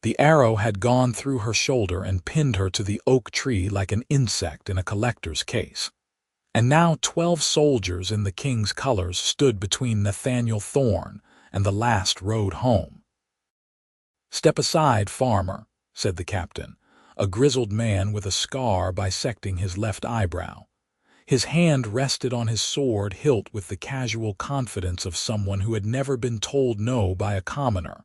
The arrow had gone through her shoulder and pinned her to the oak tree like an insect in a collector's case. And now 12 soldiers in the king's colors stood between Nathaniel Thorne and the last road home. "Step aside, farmer," said the captain, a grizzled man with a scar bisecting his left eyebrow. His hand rested on his sword hilt with the casual confidence of someone who had never been told no by a commoner.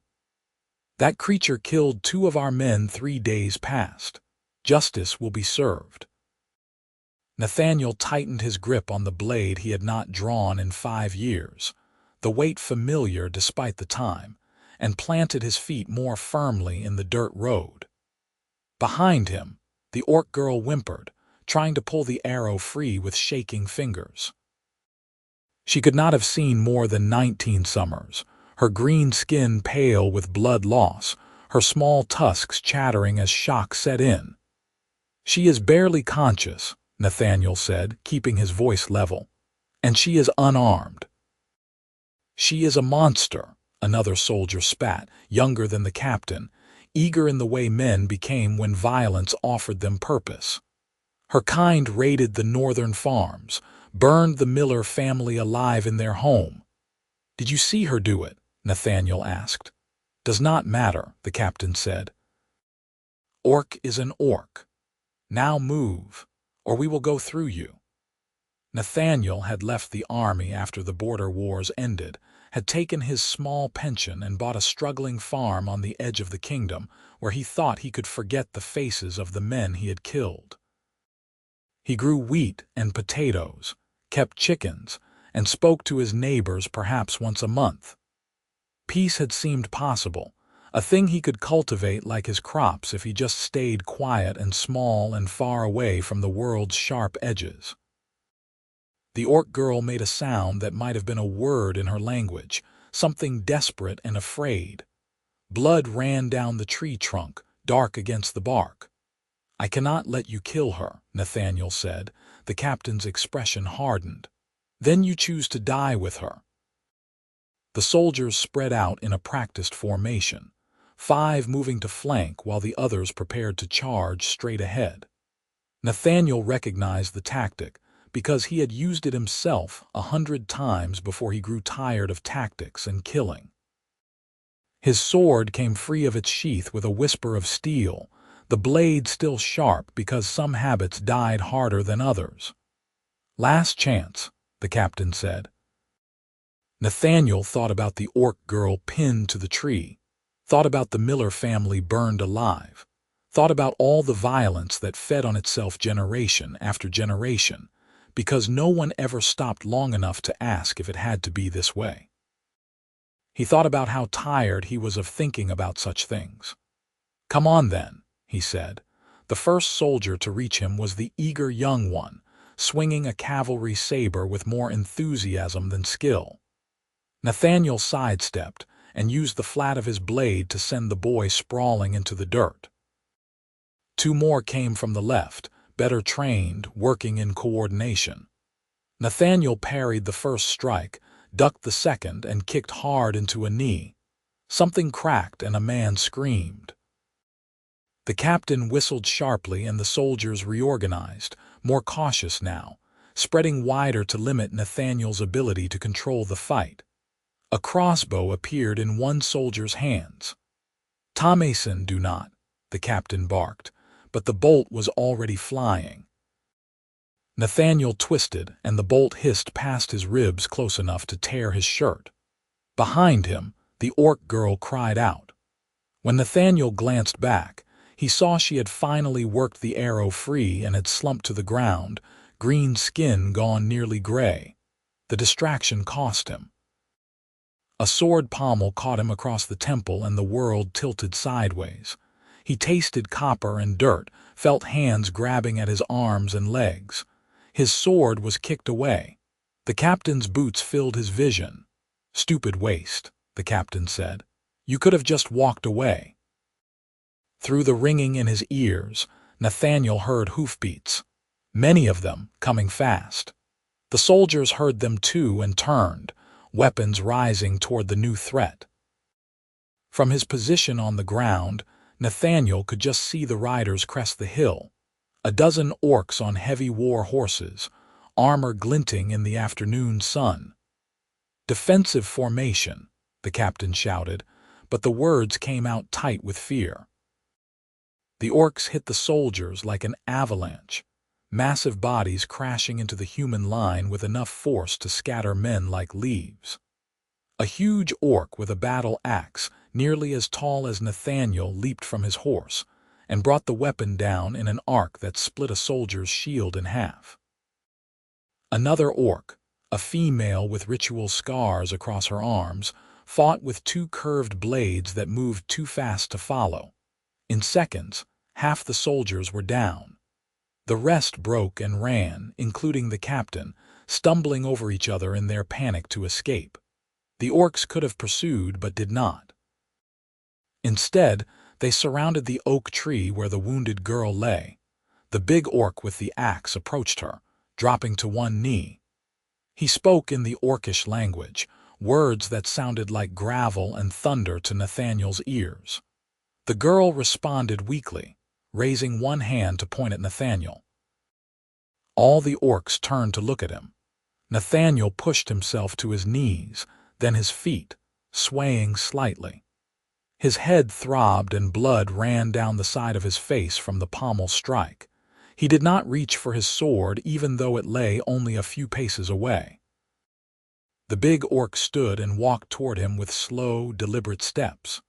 "That creature killed 2 of our men 3 days past. Justice will be served." Nathaniel tightened his grip on the blade he had not drawn in 5 years, the weight familiar despite the time, and planted his feet more firmly in the dirt road. Behind him, the orc girl whimpered, trying to pull the arrow free with shaking fingers. She could not have seen more than 19 summers, her green skin pale with blood loss, her small tusks chattering as shock set in. "She is barely conscious," Nathaniel said, keeping his voice level, "and she is unarmed." "She is a monster," another soldier spat, younger than the captain, eager in the way men became when violence offered them purpose. "Her kind raided the northern farms, burned the Miller family alive in their home." "Did you see her do it?" Nathaniel asked. "Does not matter," the captain said. "Orc is an orc. Now move, or we will go through you." Nathaniel had left the army after the border wars ended, had taken his small pension and bought a struggling farm on the edge of the kingdom where he thought he could forget the faces of the men he had killed. He grew wheat and potatoes, kept chickens, and spoke to his neighbors perhaps once a month. Peace had seemed possible, a thing he could cultivate like his crops if he just stayed quiet and small and far away from the world's sharp edges. The orc girl made a sound that might have been a word in her language, something desperate and afraid. Blood ran down the tree trunk, dark against the bark. "I cannot let you kill her," Nathaniel said. The captain's expression hardened. "Then you choose to die with her." The soldiers spread out in a practiced formation, 5 moving to flank while the others prepared to charge straight ahead. Nathaniel recognized the tactic because he had used it himself 100 times before he grew tired of tactics and killing. His sword came free of its sheath with a whisper of steel, the blade still sharp because some habits died harder than others. "Last chance," the captain said. Nathaniel thought about the orc girl pinned to the tree, thought about the Miller family burned alive, thought about all the violence that fed on itself generation after generation, because no one ever stopped long enough to ask if it had to be this way. He thought about how tired he was of thinking about such things. "Come on then," he said. The first soldier to reach him was the eager young one, swinging a cavalry saber with more enthusiasm than skill. Nathaniel sidestepped and used the flat of his blade to send the boy sprawling into the dirt. 2 more came from the left, better trained, working in coordination. Nathaniel parried the first strike, ducked the second, and kicked hard into a knee. Something cracked and a man screamed. The captain whistled sharply and the soldiers reorganized, more cautious now, spreading wider to limit Nathaniel's ability to control the fight. A crossbow appeared in one soldier's hands. "Tomason do not," the captain barked, but the bolt was already flying. Nathaniel twisted, and the bolt hissed past his ribs close enough to tear his shirt. Behind him, the orc girl cried out. When Nathaniel glanced back, he saw she had finally worked the arrow free and had slumped to the ground, green skin gone nearly gray. The distraction cost him. A sword pommel caught him across the temple and the world tilted sideways. He tasted copper and dirt, felt hands grabbing at his arms and legs. His sword was kicked away. The captain's boots filled his vision. "Stupid waste," the captain said. "You could have just walked away." Through the ringing in his ears, Nathaniel heard hoofbeats, many of them coming fast. The soldiers heard them too and turned, weapons rising toward the new threat. From his position on the ground, Nathaniel could just see the riders crest the hill. A dozen orcs on heavy war horses, armor glinting in the afternoon sun. "Defensive formation," the captain shouted, but the words came out tight with fear. The orcs hit the soldiers like an avalanche, massive bodies crashing into the human line with enough force to scatter men like leaves. A huge orc with a battle axe, nearly as tall as Nathaniel, leaped from his horse and brought the weapon down in an arc that split a soldier's shield in half. Another orc, a female with ritual scars across her arms, fought with two curved blades that moved too fast to follow. In seconds, half the soldiers were down. The rest broke and ran, including the captain, stumbling over each other in their panic to escape. The orcs could have pursued but did not. Instead, they surrounded the oak tree where the wounded girl lay. The big orc with the axe approached her, dropping to one knee. He spoke in the orcish language, words that sounded like gravel and thunder to Nathaniel's ears. The girl responded weakly, raising one hand to point at Nathaniel. All the orcs turned to look at him. Nathaniel pushed himself to his knees, then his feet, swaying slightly. His head throbbed and blood ran down the side of his face from the pommel strike. He did not reach for his sword even though it lay only a few paces away. The big orc stood and walked toward him with slow, deliberate steps.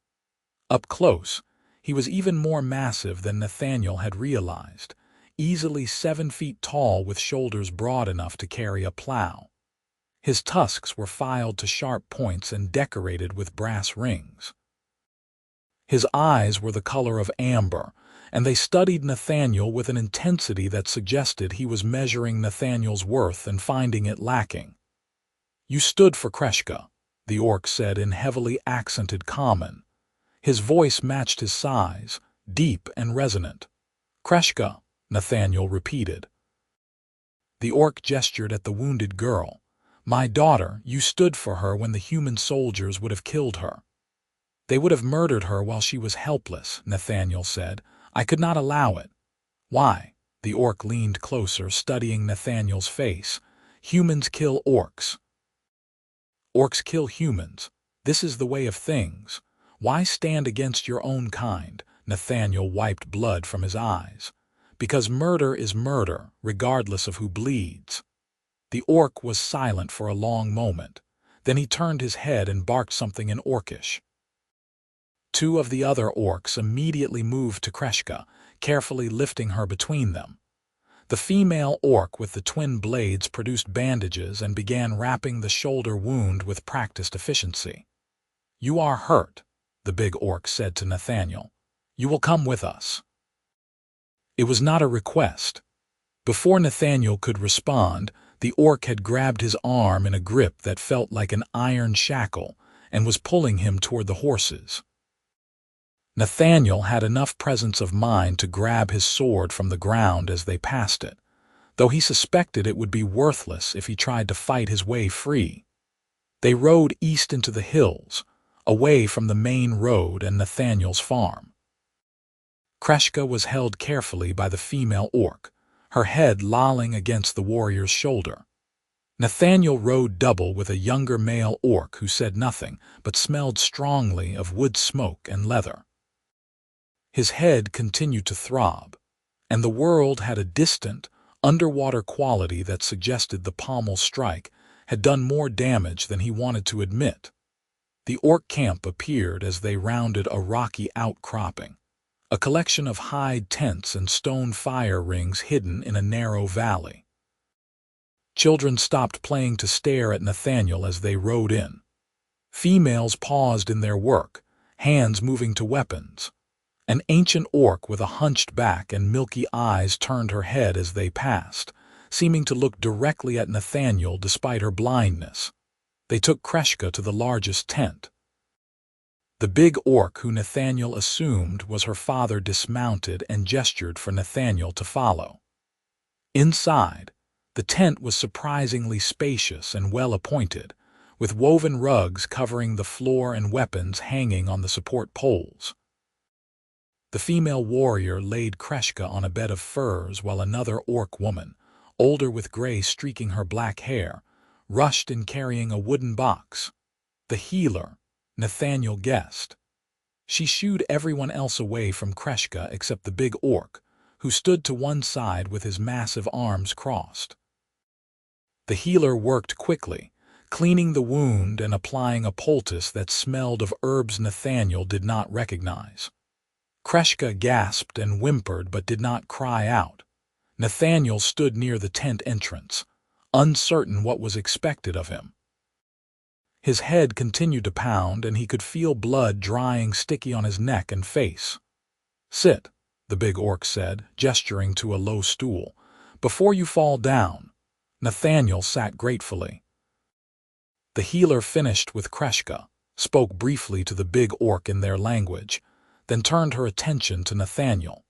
Up close, he was even more massive than Nathaniel had realized, easily 7 feet tall with shoulders broad enough to carry a plow. His tusks were filed to sharp points and decorated with brass rings. His eyes were the color of amber, and they studied Nathaniel with an intensity that suggested he was measuring Nathaniel's worth and finding it lacking. "You stood for Kreshka," the orc said in heavily accented common. His voice matched his size, deep and resonant. "Kreshka," Nathaniel repeated. The orc gestured at the wounded girl. "My daughter, you stood for her when the human soldiers would have killed her." "They would have murdered her while she was helpless," Nathaniel said. "I could not allow it." "Why?" The orc leaned closer, studying Nathaniel's face. "Humans kill orcs. Orcs kill humans. This is the way of things. Why stand against your own kind?" Nathaniel wiped blood from his eyes. "Because murder is murder, regardless of who bleeds." The orc was silent for a long moment. Then he turned his head and barked something in orcish. Two of the other orcs immediately moved to Kreshka, carefully lifting her between them. The female orc with the twin blades produced bandages and began wrapping the shoulder wound with practiced efficiency. "You are hurt," the big orc said to Nathaniel. "You will come with us." It was not a request. Before Nathaniel could respond, the orc had grabbed his arm in a grip that felt like an iron shackle and was pulling him toward the horses. Nathaniel had enough presence of mind to grab his sword from the ground as they passed it, though he suspected it would be worthless if he tried to fight his way free. They rode east into the hills, away from the main road and Nathaniel's farm. Kreshka was held carefully by the female orc, her head lolling against the warrior's shoulder. Nathaniel rode double with a younger male orc who said nothing but smelled strongly of wood smoke and leather. His head continued to throb, and the world had a distant, underwater quality that suggested the pommel strike had done more damage than he wanted to admit. The orc camp appeared as they rounded a rocky outcropping, a collection of hide tents and stone fire rings hidden in a narrow valley. Children stopped playing to stare at Nathaniel as they rode in. Females paused in their work, hands moving to weapons. An ancient orc with a hunched back and milky eyes turned her head as they passed, seeming to look directly at Nathaniel despite her blindness. They took Kreshka to the largest tent. The big orc who Nathaniel assumed was her father dismounted and gestured for Nathaniel to follow. Inside, the tent was surprisingly spacious and well-appointed, with woven rugs covering the floor and weapons hanging on the support poles. The female warrior laid Kreshka on a bed of furs while another orc woman, older with gray streaking her black hair, rushed in carrying a wooden box. The healer, Nathaniel guessed. She shooed everyone else away from Kreshka except the big orc, who stood to one side with his massive arms crossed. The healer worked quickly, cleaning the wound and applying a poultice that smelled of herbs Nathaniel did not recognize. Kreshka gasped and whimpered but did not cry out. Nathaniel stood near the tent entrance, uncertain what was expected of him. His head continued to pound and he could feel blood drying sticky on his neck and face. "Sit," the big orc said, gesturing to a low stool. "Before you fall down." Nathaniel sat gratefully. The healer finished with Kreshka, spoke briefly to the big orc in their language, then turned her attention to Nathaniel.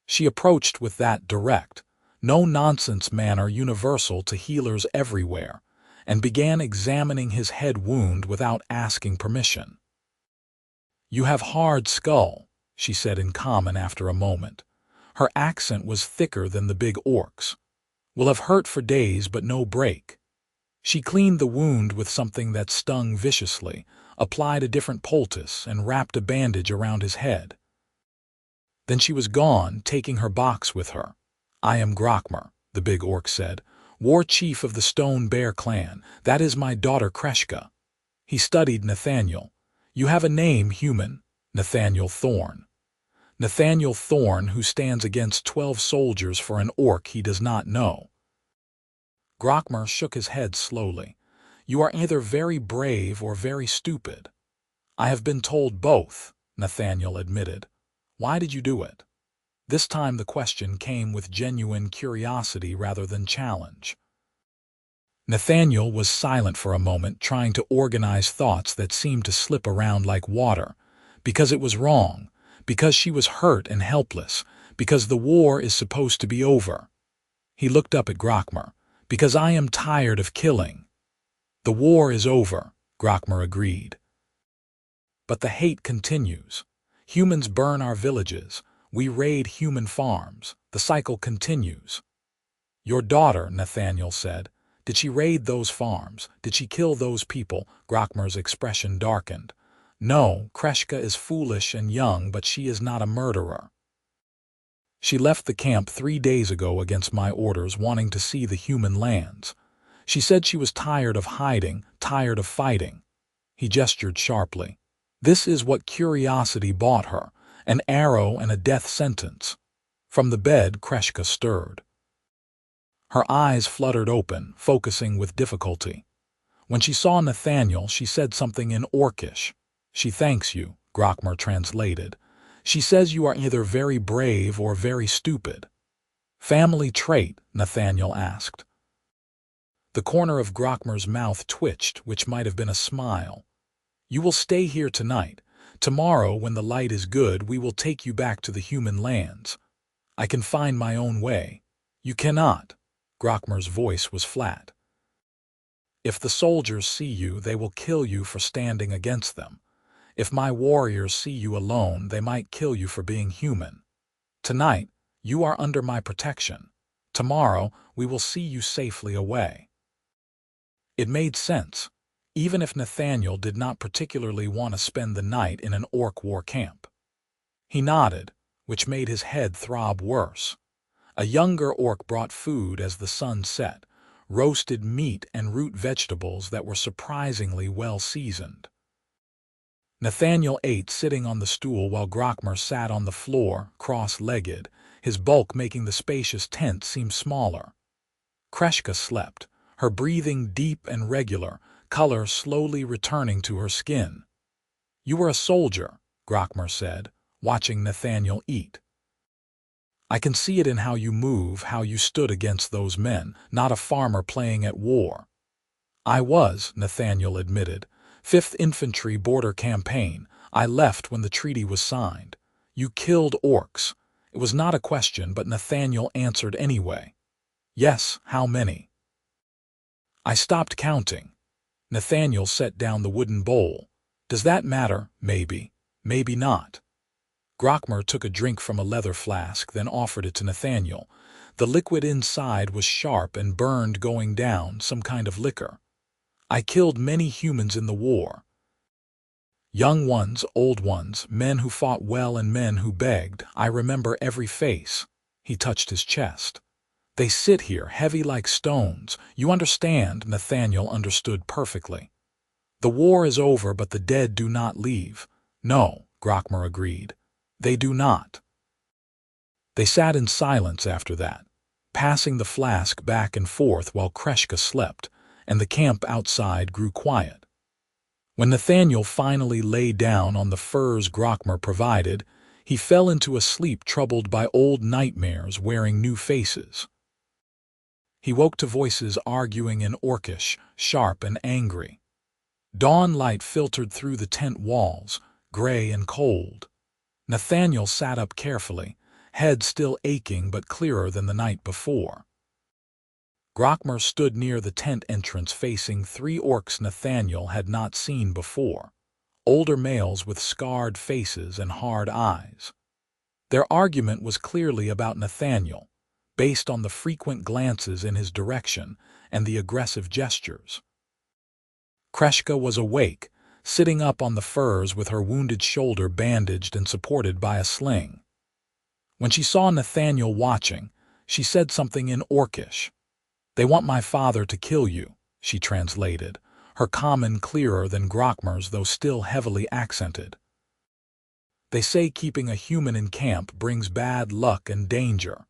She approached with that direct, no-nonsense manner universal to healers everywhere, and began examining his head wound without asking permission. "You have hard skull," she said in common after a moment. Her accent was thicker than the big orc's. "Will have hurt for days but no break." She cleaned the wound with something that stung viciously, applied a different poultice, and wrapped a bandage around his head. Then she was gone, taking her box with her. "I am Grokmer," the big orc said, "war chief of the Stone Bear clan. That is my daughter Kreshka." He studied Nathaniel. "You have a name, human." "Nathaniel Thorne." Nathaniel Thorne, who stands against 12 soldiers for an orc he does not know. Grokmer shook his head slowly. "You are either very brave or very stupid." "I have been told both," Nathaniel admitted. "Why did you do it?" This time the question came with genuine curiosity rather than challenge. Nathaniel was silent for a moment, trying to organize thoughts that seemed to slip around like water. Because it was wrong, because she was hurt and helpless, because the war is supposed to be over. He looked up at Grokmer. "Because I am tired of killing." "The war is over," Grokmer agreed. "But the hate continues. Humans burn our villages. We raid human farms. The cycle continues." "Your daughter," Nathaniel said. "Did she raid those farms? Did she kill those people?" Grokmer's expression darkened. "No, Kreshka is foolish and young, but she is not a murderer. She left the camp 3 days ago against my orders, wanting to see the human lands. She said she was tired of hiding, tired of fighting." He gestured sharply. "This is what curiosity bought her, an arrow and a death sentence." From the bed, Kreshka stirred. Her eyes fluttered open, focusing with difficulty. When she saw Nathaniel, she said something in Orcish. "She thanks you," Grokmer translated. "She says you are either very brave or very stupid." "Family trait?" Nathaniel asked. The corner of Grokmer's mouth twitched, which might have been a smile. "You will stay here tonight. Tomorrow, when the light is good, we will take you back to the human lands. I can find my own way." "You cannot." Grokmer's voice was flat. "If the soldiers see you, they will kill you for standing against them. If my warriors see you alone, they might kill you for being human. Tonight, you are under my protection. Tomorrow, we will see you safely away." It made sense, even if Nathaniel did not particularly want to spend the night in an orc war camp. He nodded, which made his head throb worse. A younger orc brought food as the sun set, roasted meat and root vegetables that were surprisingly well seasoned. Nathaniel ate sitting on the stool while Grokmer sat on the floor, cross-legged, his bulk making the spacious tent seem smaller. Kreshka slept, her breathing deep and regular, color slowly returning to her skin. "You were a soldier," Grokmer said, watching Nathaniel eat. "I can see it in how you move, how you stood against those men, not a farmer playing at war." "I was," Nathaniel admitted. 5th Infantry Border Campaign. I left when the treaty was signed. You killed orcs." It was not a question, but Nathaniel answered anyway. "Yes, how many?" "I stopped counting." Nathaniel set down the wooden bowl. "Does that matter? Maybe. Maybe not." Grokmer took a drink from a leather flask, then offered it to Nathaniel. The liquid inside was sharp and burned going down, some kind of liquor. I killed many humans in the war. Young ones, old ones, men who fought well and men who begged. I remember every face. He touched his chest. They sit here, heavy like stones. You understand? Nathaniel understood perfectly. The war is over, but the dead do not leave. No, Grokmer agreed. They do not. They sat in silence after that, passing the flask back and forth while Kreshka slept, and the camp outside grew quiet. When Nathaniel finally lay down on the furs Grokmer provided, he fell into a sleep troubled by old nightmares wearing new faces. He woke to voices arguing in Orcish, sharp and angry. Dawn light filtered through the tent walls, gray and cold. Nathaniel sat up carefully, head still aching but clearer than the night before. Grokmer stood near the tent entrance facing 3 orcs Nathaniel had not seen before, older males with scarred faces and hard eyes. Their argument was clearly about Nathaniel, based on the frequent glances in his direction and the aggressive gestures. Kreshka was awake, sitting up on the furs with her wounded shoulder bandaged and supported by a sling. When she saw Nathaniel watching, she said something in Orcish. "They want my father to kill you," she translated, her comment clearer than Grokmer's though still heavily accented. "They say keeping a human in camp brings bad luck and danger."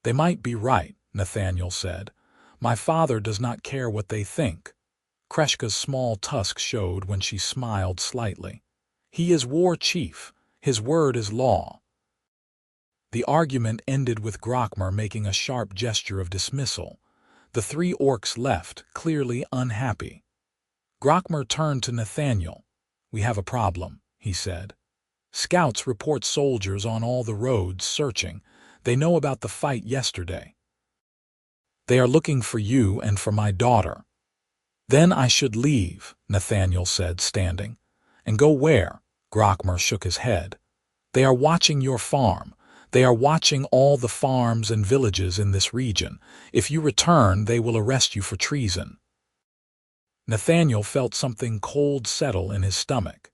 "They might be right," Nathaniel said. "My father does not care what they think." Kreshka's small tusk showed when she smiled slightly. "He is war chief. His word is law." The argument ended with Grokmer making a sharp gesture of dismissal. The 3 orcs left, clearly unhappy. Grokmer turned to Nathaniel. "We have a problem," he said. "Scouts report soldiers on all the roads searching. They know about the fight yesterday. They are looking for you and for my daughter." "Then I should leave," Nathaniel said, standing. "And go where?" Grokmer shook his head. "They are watching your farm. They are watching all the farms and villages in this region. If you return, they will arrest you for treason." Nathaniel felt something cold settle in his stomach.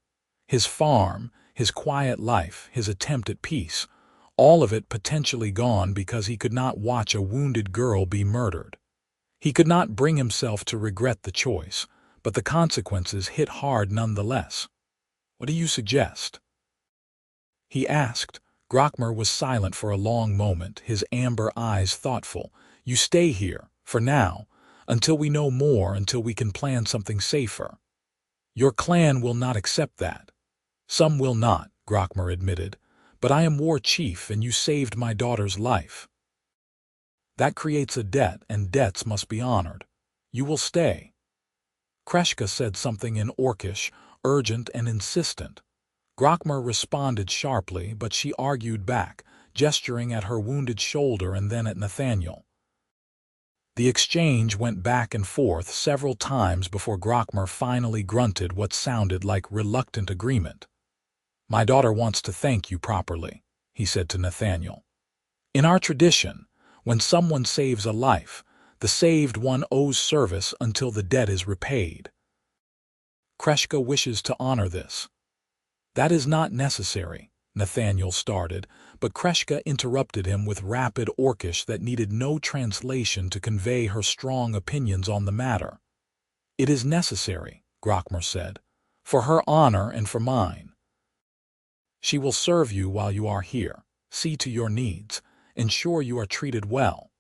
His farm, his quiet life, his attempt at peace, all of it potentially gone because he could not watch a wounded girl be murdered. He could not bring himself to regret the choice, but the consequences hit hard nonetheless. "What do you suggest?" he asked. Grokmer was silent for a long moment, his amber eyes thoughtful. "You stay here, for now, until we know more, until we can plan something safer. Your clan will not accept that." "Some will not," Grokmer admitted, "but I am war chief and you saved my daughter's life. That creates a debt, and debts must be honored. You will stay." Kreshka said something in Orcish, urgent and insistent. Grokmer responded sharply, but she argued back, gesturing at her wounded shoulder and then at Nathaniel. The exchange went back and forth several times before Grokmer finally grunted what sounded like reluctant agreement. "My daughter wants to thank you properly," he said to Nathaniel. "In our tradition, when someone saves a life, the saved one owes service until the debt is repaid. Kreshka wishes to honor this." "That is not necessary," Nathaniel started, but Kreshka interrupted him with rapid Orcish that needed no translation to convey her strong opinions on the matter. "It is necessary," Grokmer said, "for her honor and for mine. She will serve you while you are here, see to your needs, ensure you are treated well."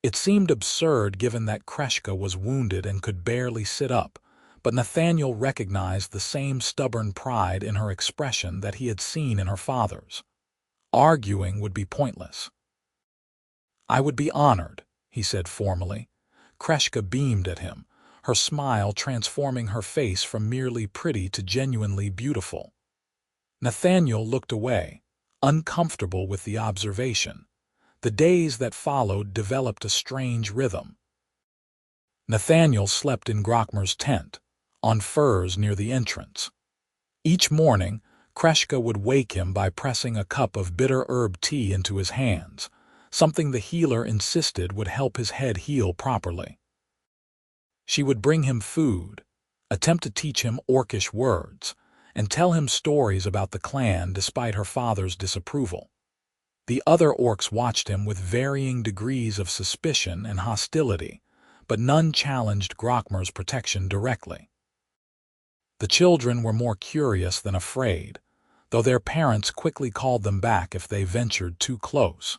It seemed absurd given that Kreshka was wounded and could barely sit up, but Nathaniel recognized the same stubborn pride in her expression that he had seen in her father's. Arguing would be pointless. "I would be honored," he said formally. Kreshka beamed at him, her smile transforming her face from merely pretty to genuinely beautiful. Nathaniel looked away, uncomfortable with the observation. The days that followed developed a strange rhythm. Nathaniel slept in Grokmer's tent, on furs near the entrance. Each morning, Kreshka would wake him by pressing a cup of bitter herb tea into his hands, something the healer insisted would help his head heal properly. She would bring him food, attempt to teach him orcish words, and tell him stories about the clan despite her father's disapproval. The other orcs watched him with varying degrees of suspicion and hostility, but none challenged Grokmer's protection directly. The children were more curious than afraid, though their parents quickly called them back if they ventured too close.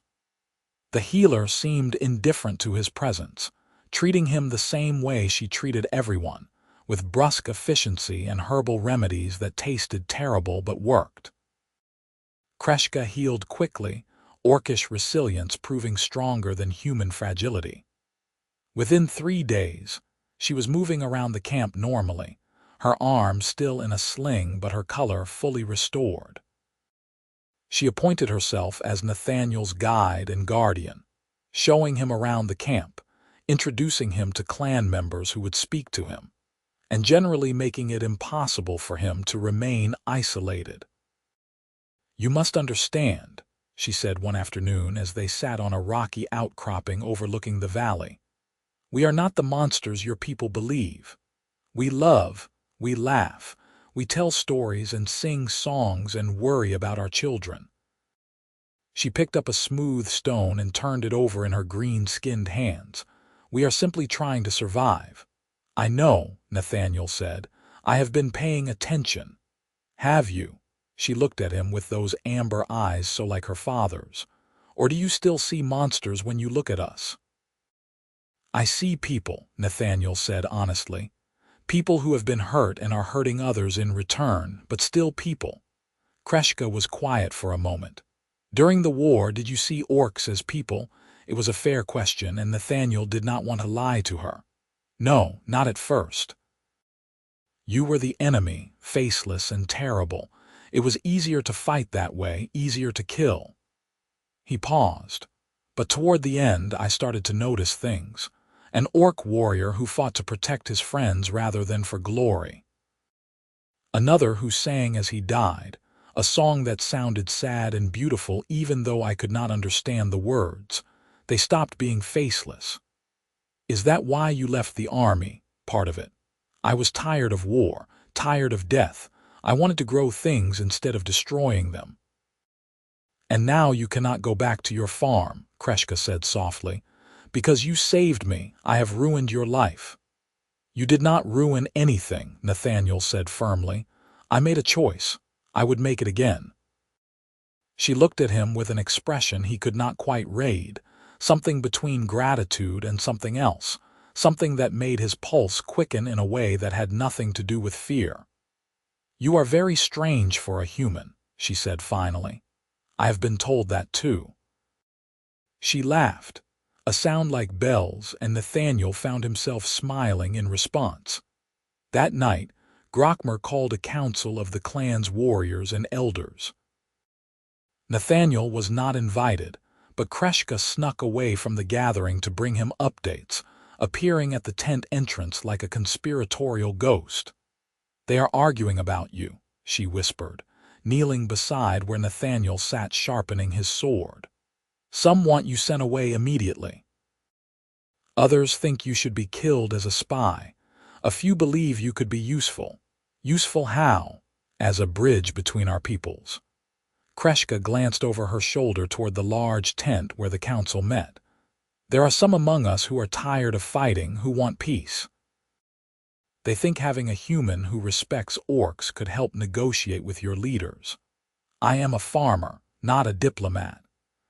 The healer seemed indifferent to his presence, treating him the same way she treated everyone, with brusque efficiency and herbal remedies that tasted terrible but worked. Kreshka healed quickly, orcish resilience proving stronger than human fragility. Within 3 days, she was moving around the camp normally, her arm still in a sling but her color fully restored. She appointed herself as Nathaniel's guide and guardian, showing him around the camp, introducing him to clan members who would speak to him, and generally making it impossible for him to remain isolated. "You must understand," she said one afternoon as they sat on a rocky outcropping overlooking the valley. "We are not the monsters your people believe. We love, we laugh, we tell stories and sing songs and worry about our children." She picked up a smooth stone and turned it over in her green-skinned hands. "We are simply trying to survive." "I know," Nathaniel said. "I have been paying attention." "Have you?" She looked at him with those amber eyes so like her father's. "Or do you still see monsters when you look at us?" "I see people," Nathaniel said honestly. "People who have been hurt and are hurting others in return, but still people." Kreshka was quiet for a moment. "During the war, did you see orcs as people?" It was a fair question, and Nathaniel did not want to lie to her. "No, not at first." "You were the enemy, faceless and terrible. It was easier to fight that way, easier to kill." He paused. "But toward the end, I started to notice things. An orc warrior who fought to protect his friends rather than for glory. Another who sang as he died, a song that sounded sad and beautiful even though I could not understand the words. They stopped being faceless." "Is that why you left the army?" "Part of it. I was tired of war, tired of death. I wanted to grow things instead of destroying them." "And now you cannot go back to your farm," Kreshka said softly. "Because you saved me, I have ruined your life." "You did not ruin anything," Nathaniel said firmly. "I made a choice. I would make it again." She looked at him with an expression he could not quite read, something between gratitude and something else, something that made his pulse quicken in a way that had nothing to do with fear. "You are very strange for a human," she said finally. "I have been told that too." She laughed, a sound like bells, and Nathaniel found himself smiling in response. That night, Grokmer called a council of the clan's warriors and elders. Nathaniel was not invited, but Kreshka snuck away from the gathering to bring him updates, appearing at the tent entrance like a conspiratorial ghost. "They are arguing about you," she whispered, kneeling beside where Nathaniel sat sharpening his sword. "Some want you sent away immediately. Others think you should be killed as a spy. A few believe you could be useful. Useful how? As a bridge between our peoples." Kreshka glanced over her shoulder toward the large tent where the council met. "There are some among us who are tired of fighting, who want peace. They think having a human who respects orcs could help negotiate with your leaders. I am a farmer, not a diplomat.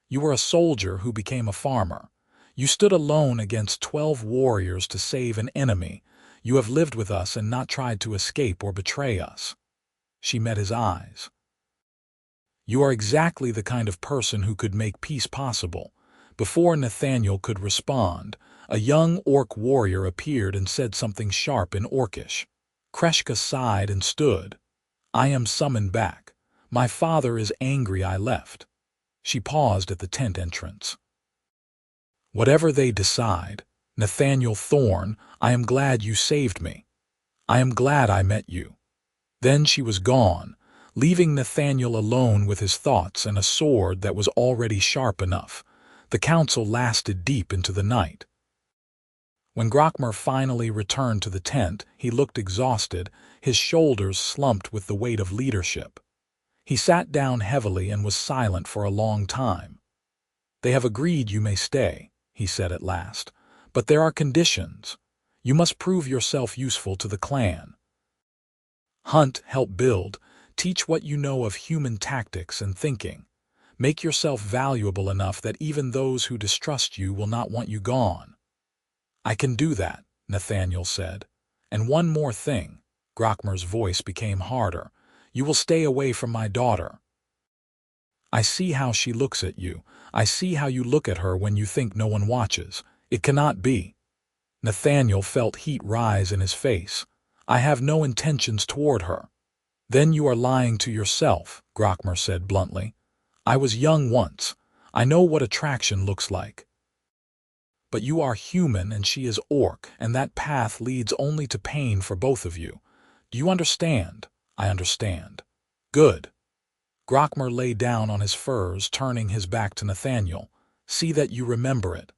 You were a soldier who became a farmer. You stood alone against 12 warriors to save an enemy. You have lived with us and not tried to escape or betray us." She met his eyes. "You are exactly the kind of person who could make peace possible." Before Nathaniel could respond, a young orc warrior appeared and said something sharp in orcish. Kreshka sighed and stood. "I am summoned back. My father is angry I left." She paused at the tent entrance. "Whatever they decide, Nathaniel Thorne, I am glad you saved me. I am glad I met you." Then she was gone, Leaving Nathaniel alone with his thoughts and a sword that was already sharp enough, the council lasted deep into the night. When Grokmer finally returned to the tent, he looked exhausted, his shoulders slumped with the weight of leadership. He sat down heavily and was silent for a long time. "They have agreed you may stay," he said at last, "but there are conditions. You must prove yourself useful to the clan. Hunt, help build, teach what you know of human tactics and thinking. Make yourself valuable enough that even those who distrust you will not want you gone." "I can do that," Nathaniel said. "And one more thing," Grokmer's voice became harder. "You will stay away from my daughter. I see how she looks at you. I see how you look at her when you think no one watches. It cannot be." Nathaniel felt heat rise in his face. "I have no intentions toward her." "Then you are lying to yourself," Grokmer said bluntly. "I was young once. I know what attraction looks like. But you are human and she is orc, and that path leads only to pain for both of you. Do you understand?" "I understand." "Good." Grokmer lay down on his furs, turning his back to Nathaniel. "See that you remember it."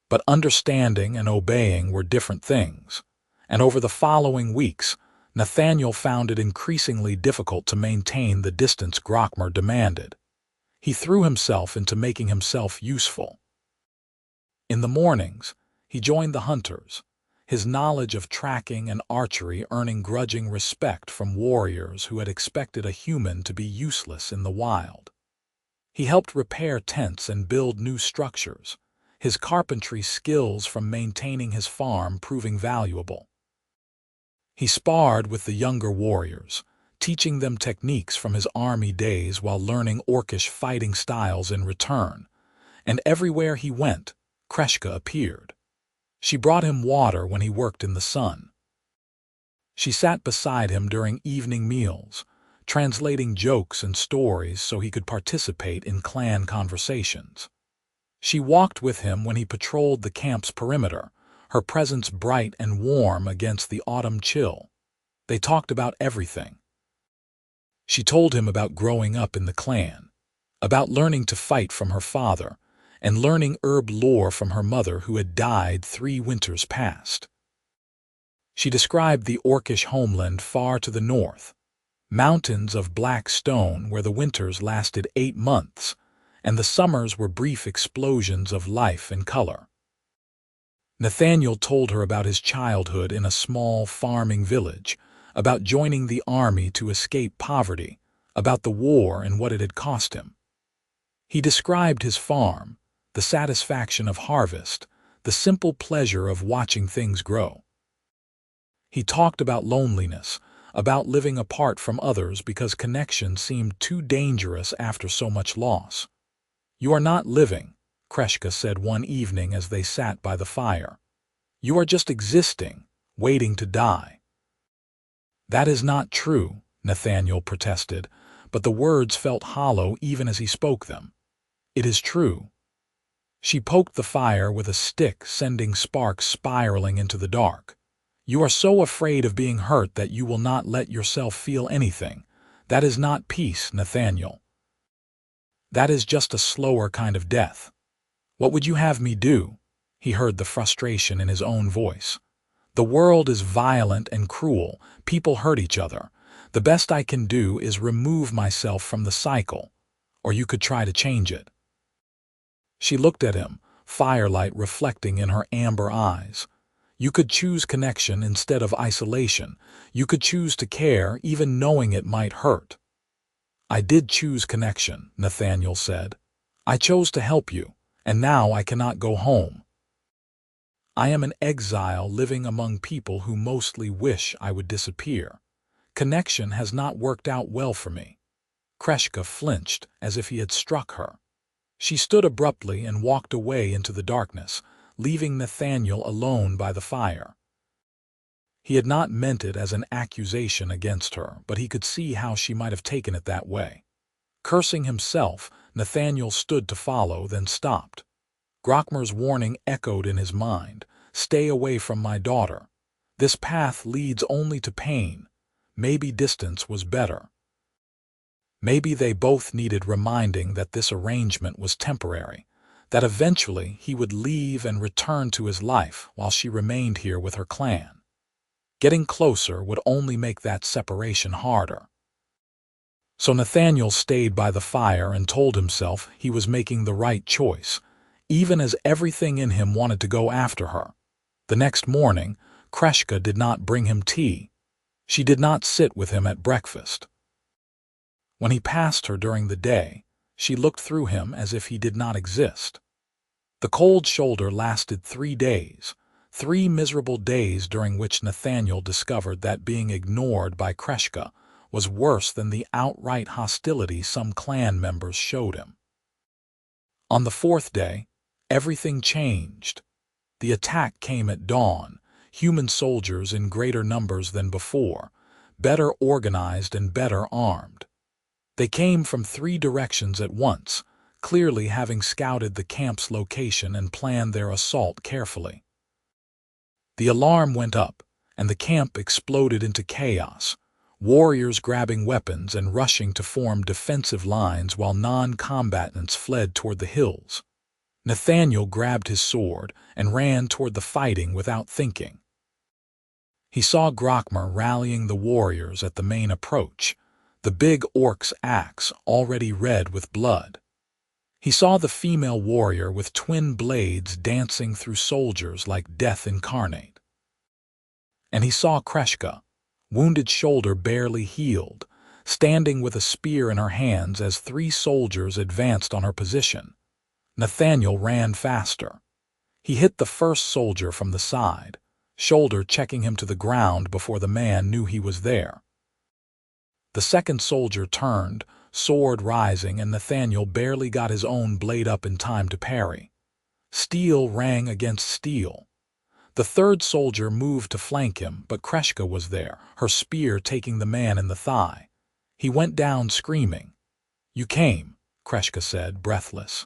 But understanding and obeying were different things, and over the following weeks, Nathaniel found it increasingly difficult to maintain the distance Grokmer demanded. He threw himself into making himself useful. In the mornings, he joined the hunters, his knowledge of tracking and archery earning grudging respect from warriors who had expected a human to be useless in the wild. He helped repair tents and build new structures, his carpentry skills from maintaining his farm proving valuable. He sparred with the younger warriors, teaching them techniques from his army days while learning orcish fighting styles in return, and everywhere he went, Kreshka appeared. She brought him water when he worked in the sun. She sat beside him during evening meals, translating jokes and stories so he could participate in clan conversations. She walked with him when he patrolled the camp's perimeter, her presence bright and warm against the autumn chill. They talked about everything. She told him about growing up in the clan, about learning to fight from her father, and learning herb lore from her mother who had died 3 winters past. She described the orcish homeland far to the north, mountains of black stone where the winters lasted 8 months, and the summers were brief explosions of life and color. Nathaniel told her about his childhood in a small farming village, about joining the army to escape poverty, about the war and what it had cost him. He described his farm, the satisfaction of harvest, the simple pleasure of watching things grow. He talked about loneliness, about living apart from others because connection seemed too dangerous after so much loss. "You are not living," Kreshka said one evening as they sat by the fire. "You are just existing, waiting to die." "That is not true," Nathaniel protested, but the words felt hollow even as he spoke them. "It is true." She poked the fire with a stick, sending sparks spiraling into the dark. "You are so afraid of being hurt that you will not let yourself feel anything. That is not peace, Nathaniel. That is just a slower kind of death." "What would you have me do?" He heard the frustration in his own voice. "The world is violent and cruel. People hurt each other. The best I can do is remove myself from the cycle, or you could try to change it." She looked at him, firelight reflecting in her amber eyes. "You could choose connection instead of isolation. You could choose to care, even knowing it might hurt." "I did choose connection," Nathaniel said. "I chose to help you, and now I cannot go home. I am an exile living among people who mostly wish I would disappear. Connection has not worked out well for me." Kreshka flinched as if he had struck her. She stood abruptly and walked away into the darkness, leaving Nathaniel alone by the fire. He had not meant it as an accusation against her, but he could see how she might have taken it that way. Cursing himself, Nathaniel stood to follow, then stopped. Grokmer's warning echoed in his mind. "Stay away from my daughter. This path leads only to pain. Maybe distance was better." Maybe they both needed reminding that this arrangement was temporary, that eventually he would leave and return to his life while she remained here with her clan. Getting closer would only make that separation harder. So Nathaniel stayed by the fire and told himself he was making the right choice, even as everything in him wanted to go after her. The next morning, Kreshka did not bring him tea. She did not sit with him at breakfast. When he passed her during the day, she looked through him as if he did not exist. The cold shoulder lasted 3 days, 3 miserable days during which Nathaniel discovered that being ignored by Kreshka was worse than the outright hostility some clan members showed him. On the 4th day, everything changed. The attack came at dawn, human soldiers in greater numbers than before, better organized and better armed. They came from 3 directions at once, clearly having scouted the camp's location and planned their assault carefully. The alarm went up, and the camp exploded into chaos, warriors grabbing weapons and rushing to form defensive lines while non-combatants fled toward the hills. Nathaniel grabbed his sword and ran toward the fighting without thinking. He saw Grokmer rallying the warriors at the main approach, the big orc's axe already red with blood. He saw the female warrior with twin blades dancing through soldiers like death incarnate. And he saw Kreshka, wounded shoulder barely healed, standing with a spear in her hands as 3 soldiers advanced on her position. Nathaniel ran faster. He hit the first soldier from the side, shoulder checking him to the ground before the man knew he was there. The second soldier turned, sword rising, and Nathaniel barely got his own blade up in time to parry. Steel rang against steel. The third soldier moved to flank him, but Kreshka was there, her spear taking the man in the thigh. He went down screaming. "You came," Kreshka said, breathless.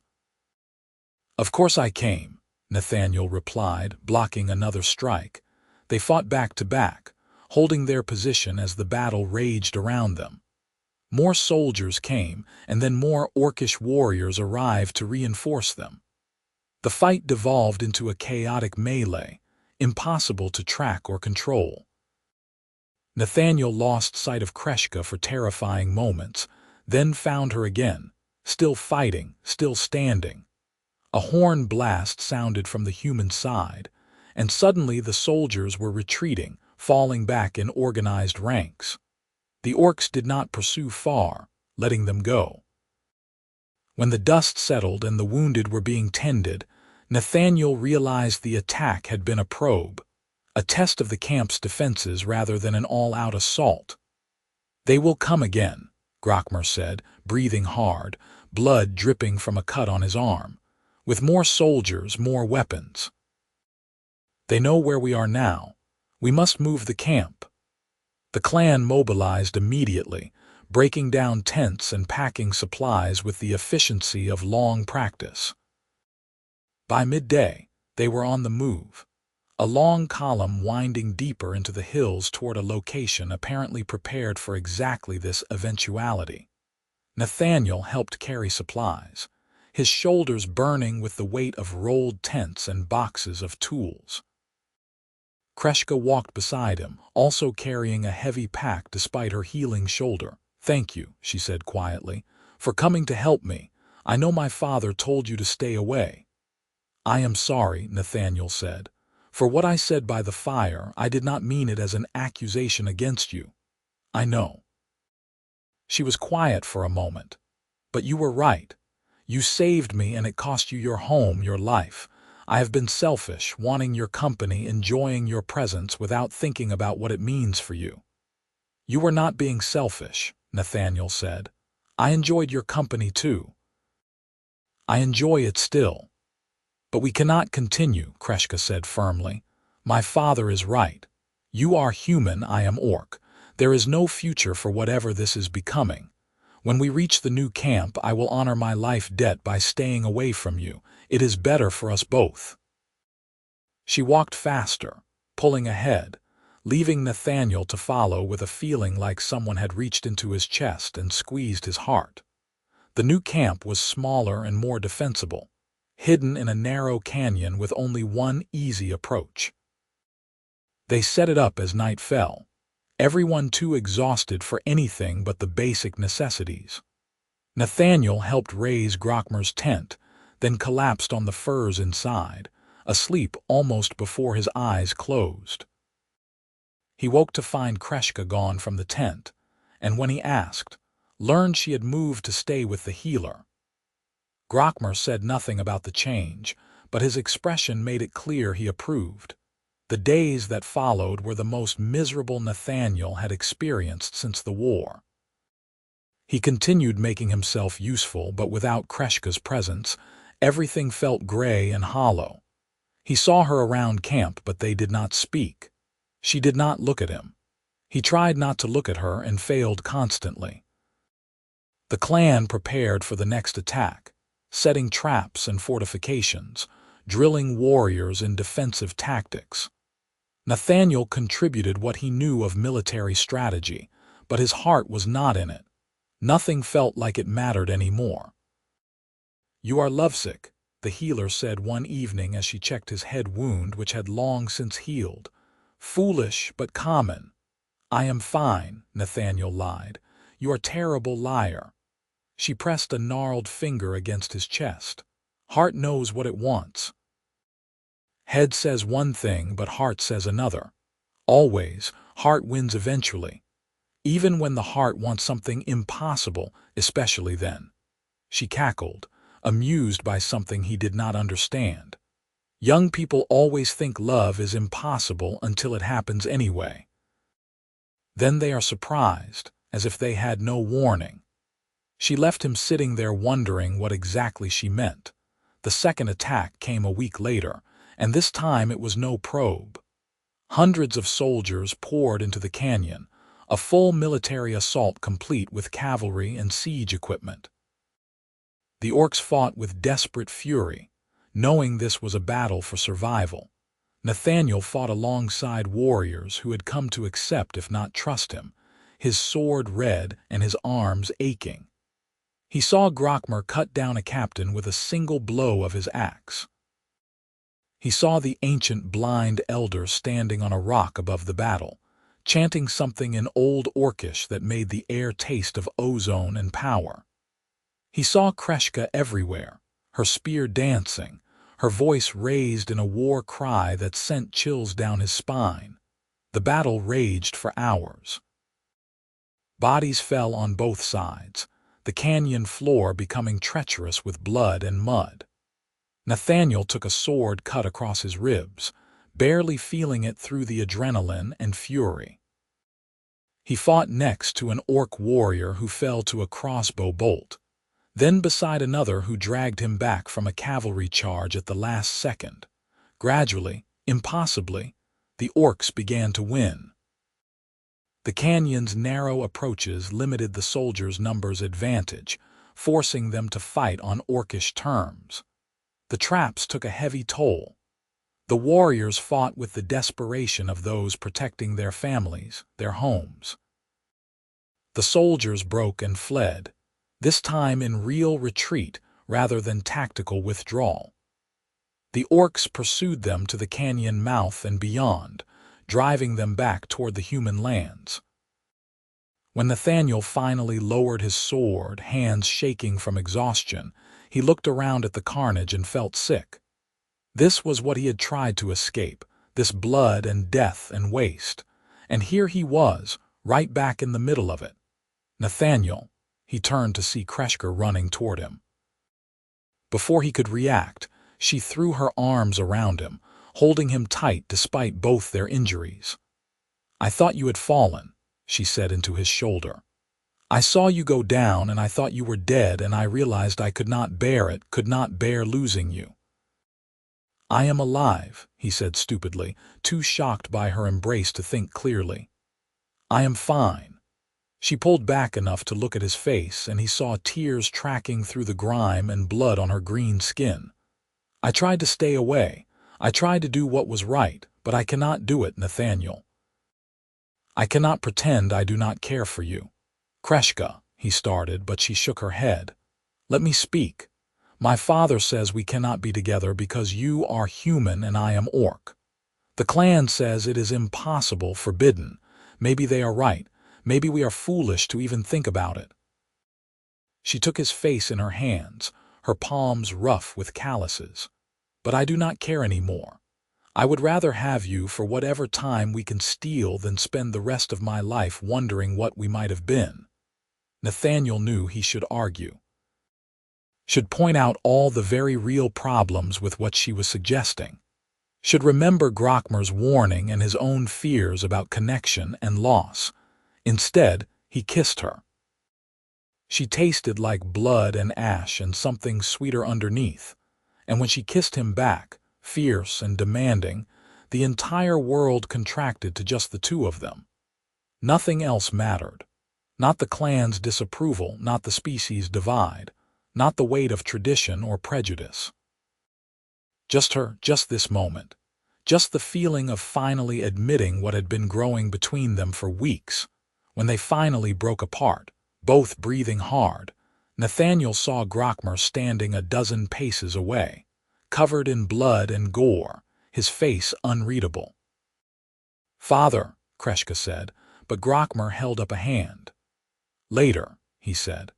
"Of course I came," Nathaniel replied, blocking another strike. They fought back to back, holding their position as the battle raged around them. More soldiers came, and then more orcish warriors arrived to reinforce them. The fight devolved into a chaotic melee, impossible to track or control. Nathaniel lost sight of Kreshka for terrifying moments, then found her again, still fighting, still standing. A horn blast sounded from the human side, and suddenly the soldiers were retreating, falling back in organized ranks. The orcs did not pursue far, letting them go. When the dust settled and the wounded were being tended, Nathaniel realized the attack had been a probe, a test of the camp's defenses rather than an all-out assault. "They will come again," Grokmer said, breathing hard, blood dripping from a cut on his arm. "With more soldiers, more weapons. They know where we are now. We must move the camp." The clan mobilized immediately, breaking down tents and packing supplies with the efficiency of long practice. By midday, they were on the move, a long column winding deeper into the hills toward a location apparently prepared for exactly this eventuality. Nathaniel helped carry supplies, his shoulders burning with the weight of rolled tents and boxes of tools. Kreshka walked beside him, also carrying a heavy pack despite her healing shoulder. "Thank you," she said quietly, "for coming to help me. I know my father told you to stay away." "I am sorry," Nathaniel said. "For what I said by the fire, I did not mean it as an accusation against you. I know." She was quiet for a moment. "But you were right. You saved me and it cost you your home, your life. I have been selfish, wanting your company, enjoying your presence without thinking about what it means for you." "You were not being selfish," Nathaniel said. "I enjoyed your company too. I enjoy it still." "But we cannot continue," Kreshka said firmly. "My father is right. You are human, I am orc. There is no future for whatever this is becoming. When we reach the new camp, I will honor my life debt by staying away from you. It is better for us both." She walked faster, pulling ahead, leaving Nathaniel to follow with a feeling like someone had reached into his chest and squeezed his heart. The new camp was smaller and more defensible, hidden in a narrow canyon with only one easy approach. They set it up as night fell, everyone too exhausted for anything but the basic necessities. Nathaniel helped raise Grokmer's tent, then collapsed on the furs inside, asleep almost before his eyes closed. He woke to find Kreshka gone from the tent, and when he asked, learned she had moved to stay with the healer. Grokmer said nothing about the change, but his expression made it clear he approved. The days that followed were the most miserable Nathaniel had experienced since the war. He continued making himself useful, but without Kreshka's presence, everything felt gray and hollow. He saw her around camp, but they did not speak. She did not look at him. He tried not to look at her and failed constantly. The clan prepared for the next attack, setting traps and fortifications, drilling warriors in defensive tactics. Nathaniel contributed what he knew of military strategy, but his heart was not in it. Nothing felt like it mattered anymore. "You are lovesick," the healer said one evening as she checked his head wound, which had long since healed. "Foolish, but common." "I am fine," Nathaniel lied. "You are a terrible liar." She pressed a gnarled finger against his chest. "Heart knows what it wants. Head says one thing, but heart says another. Always, heart wins eventually. Even when the heart wants something impossible, especially then." She cackled, amused by something he did not understand. Young people always think love is impossible until it happens anyway. Then they are surprised, as if they had no warning. She left him sitting there wondering what exactly she meant. The second attack came a week later, and this time it was no probe. Hundreds of soldiers poured into the canyon, a full military assault complete with cavalry and siege equipment. The orcs fought with desperate fury, knowing this was a battle for survival. Nathaniel fought alongside warriors who had come to accept, if not trust him, his sword red and his arms aching. He saw Grokmer cut down a captain with a single blow of his axe. He saw the ancient blind elder standing on a rock above the battle, chanting something in Old Orcish that made the air taste of ozone and power. He saw Kreshka everywhere, her spear dancing, her voice raised in a war cry that sent chills down his spine. The battle raged for hours. Bodies fell on both sides, the canyon floor becoming treacherous with blood and mud. Nathaniel took a sword cut across his ribs, barely feeling it through the adrenaline and fury. He fought next to an orc warrior who fell to a crossbow bolt, then beside another who dragged him back from a cavalry charge at the last second. Gradually, impossibly, the orcs began to win. The canyon's narrow approaches limited the soldiers' numbers advantage, forcing them to fight on orcish terms. The traps took a heavy toll. The warriors fought with the desperation of those protecting their families, their homes. The soldiers broke and fled, this time in real retreat rather than tactical withdrawal. The orcs pursued them to the canyon mouth and beyond, driving them back toward the human lands. When Nathaniel finally lowered his sword, hands shaking from exhaustion, he looked around at the carnage and felt sick. This was what he had tried to escape, this blood and death and waste, and here he was, right back in the middle of it. "Nathaniel," he turned to see Kreshka running toward him. Before he could react, she threw her arms around him, holding him tight despite both their injuries. "I thought you had fallen," she said into his shoulder. "I saw you go down and I thought you were dead, and I realized I could not bear it, could not bear losing you." "I am alive," he said stupidly, too shocked by her embrace to think clearly. "I am fine." She pulled back enough to look at his face, and he saw tears tracking through the grime and blood on her green skin. "I tried to stay away. I tried to do what was right, but I cannot do it, Nathaniel." I cannot pretend I do not care for you. Kreshka, he started, but she shook her head. Let me speak. My father says we cannot be together because you are human and I am orc. The clan says it is impossible, forbidden. Maybe they are right. Maybe we are foolish to even think about it. She took his face in her hands, her palms rough with calluses. But I do not care anymore. I would rather have you for whatever time we can steal than spend the rest of my life wondering what we might have been. Nathaniel knew he should argue. Should point out all the very real problems with what she was suggesting. Should remember Grokmer's warning and his own fears about connection and loss. Instead, he kissed her. She tasted like blood and ash and something sweeter underneath, and when she kissed him back, fierce and demanding, the entire world contracted to just the two of them. Nothing else mattered. Not the clan's disapproval, not the species' divide, not the weight of tradition or prejudice. Just her, just this moment. Just the feeling of finally admitting what had been growing between them for weeks. When they finally broke apart, both breathing hard, Nathaniel saw Grokmer standing a dozen paces away, covered in blood and gore, his face unreadable. Father, Kreshka said, but Grokmer held up a hand. Later, he said.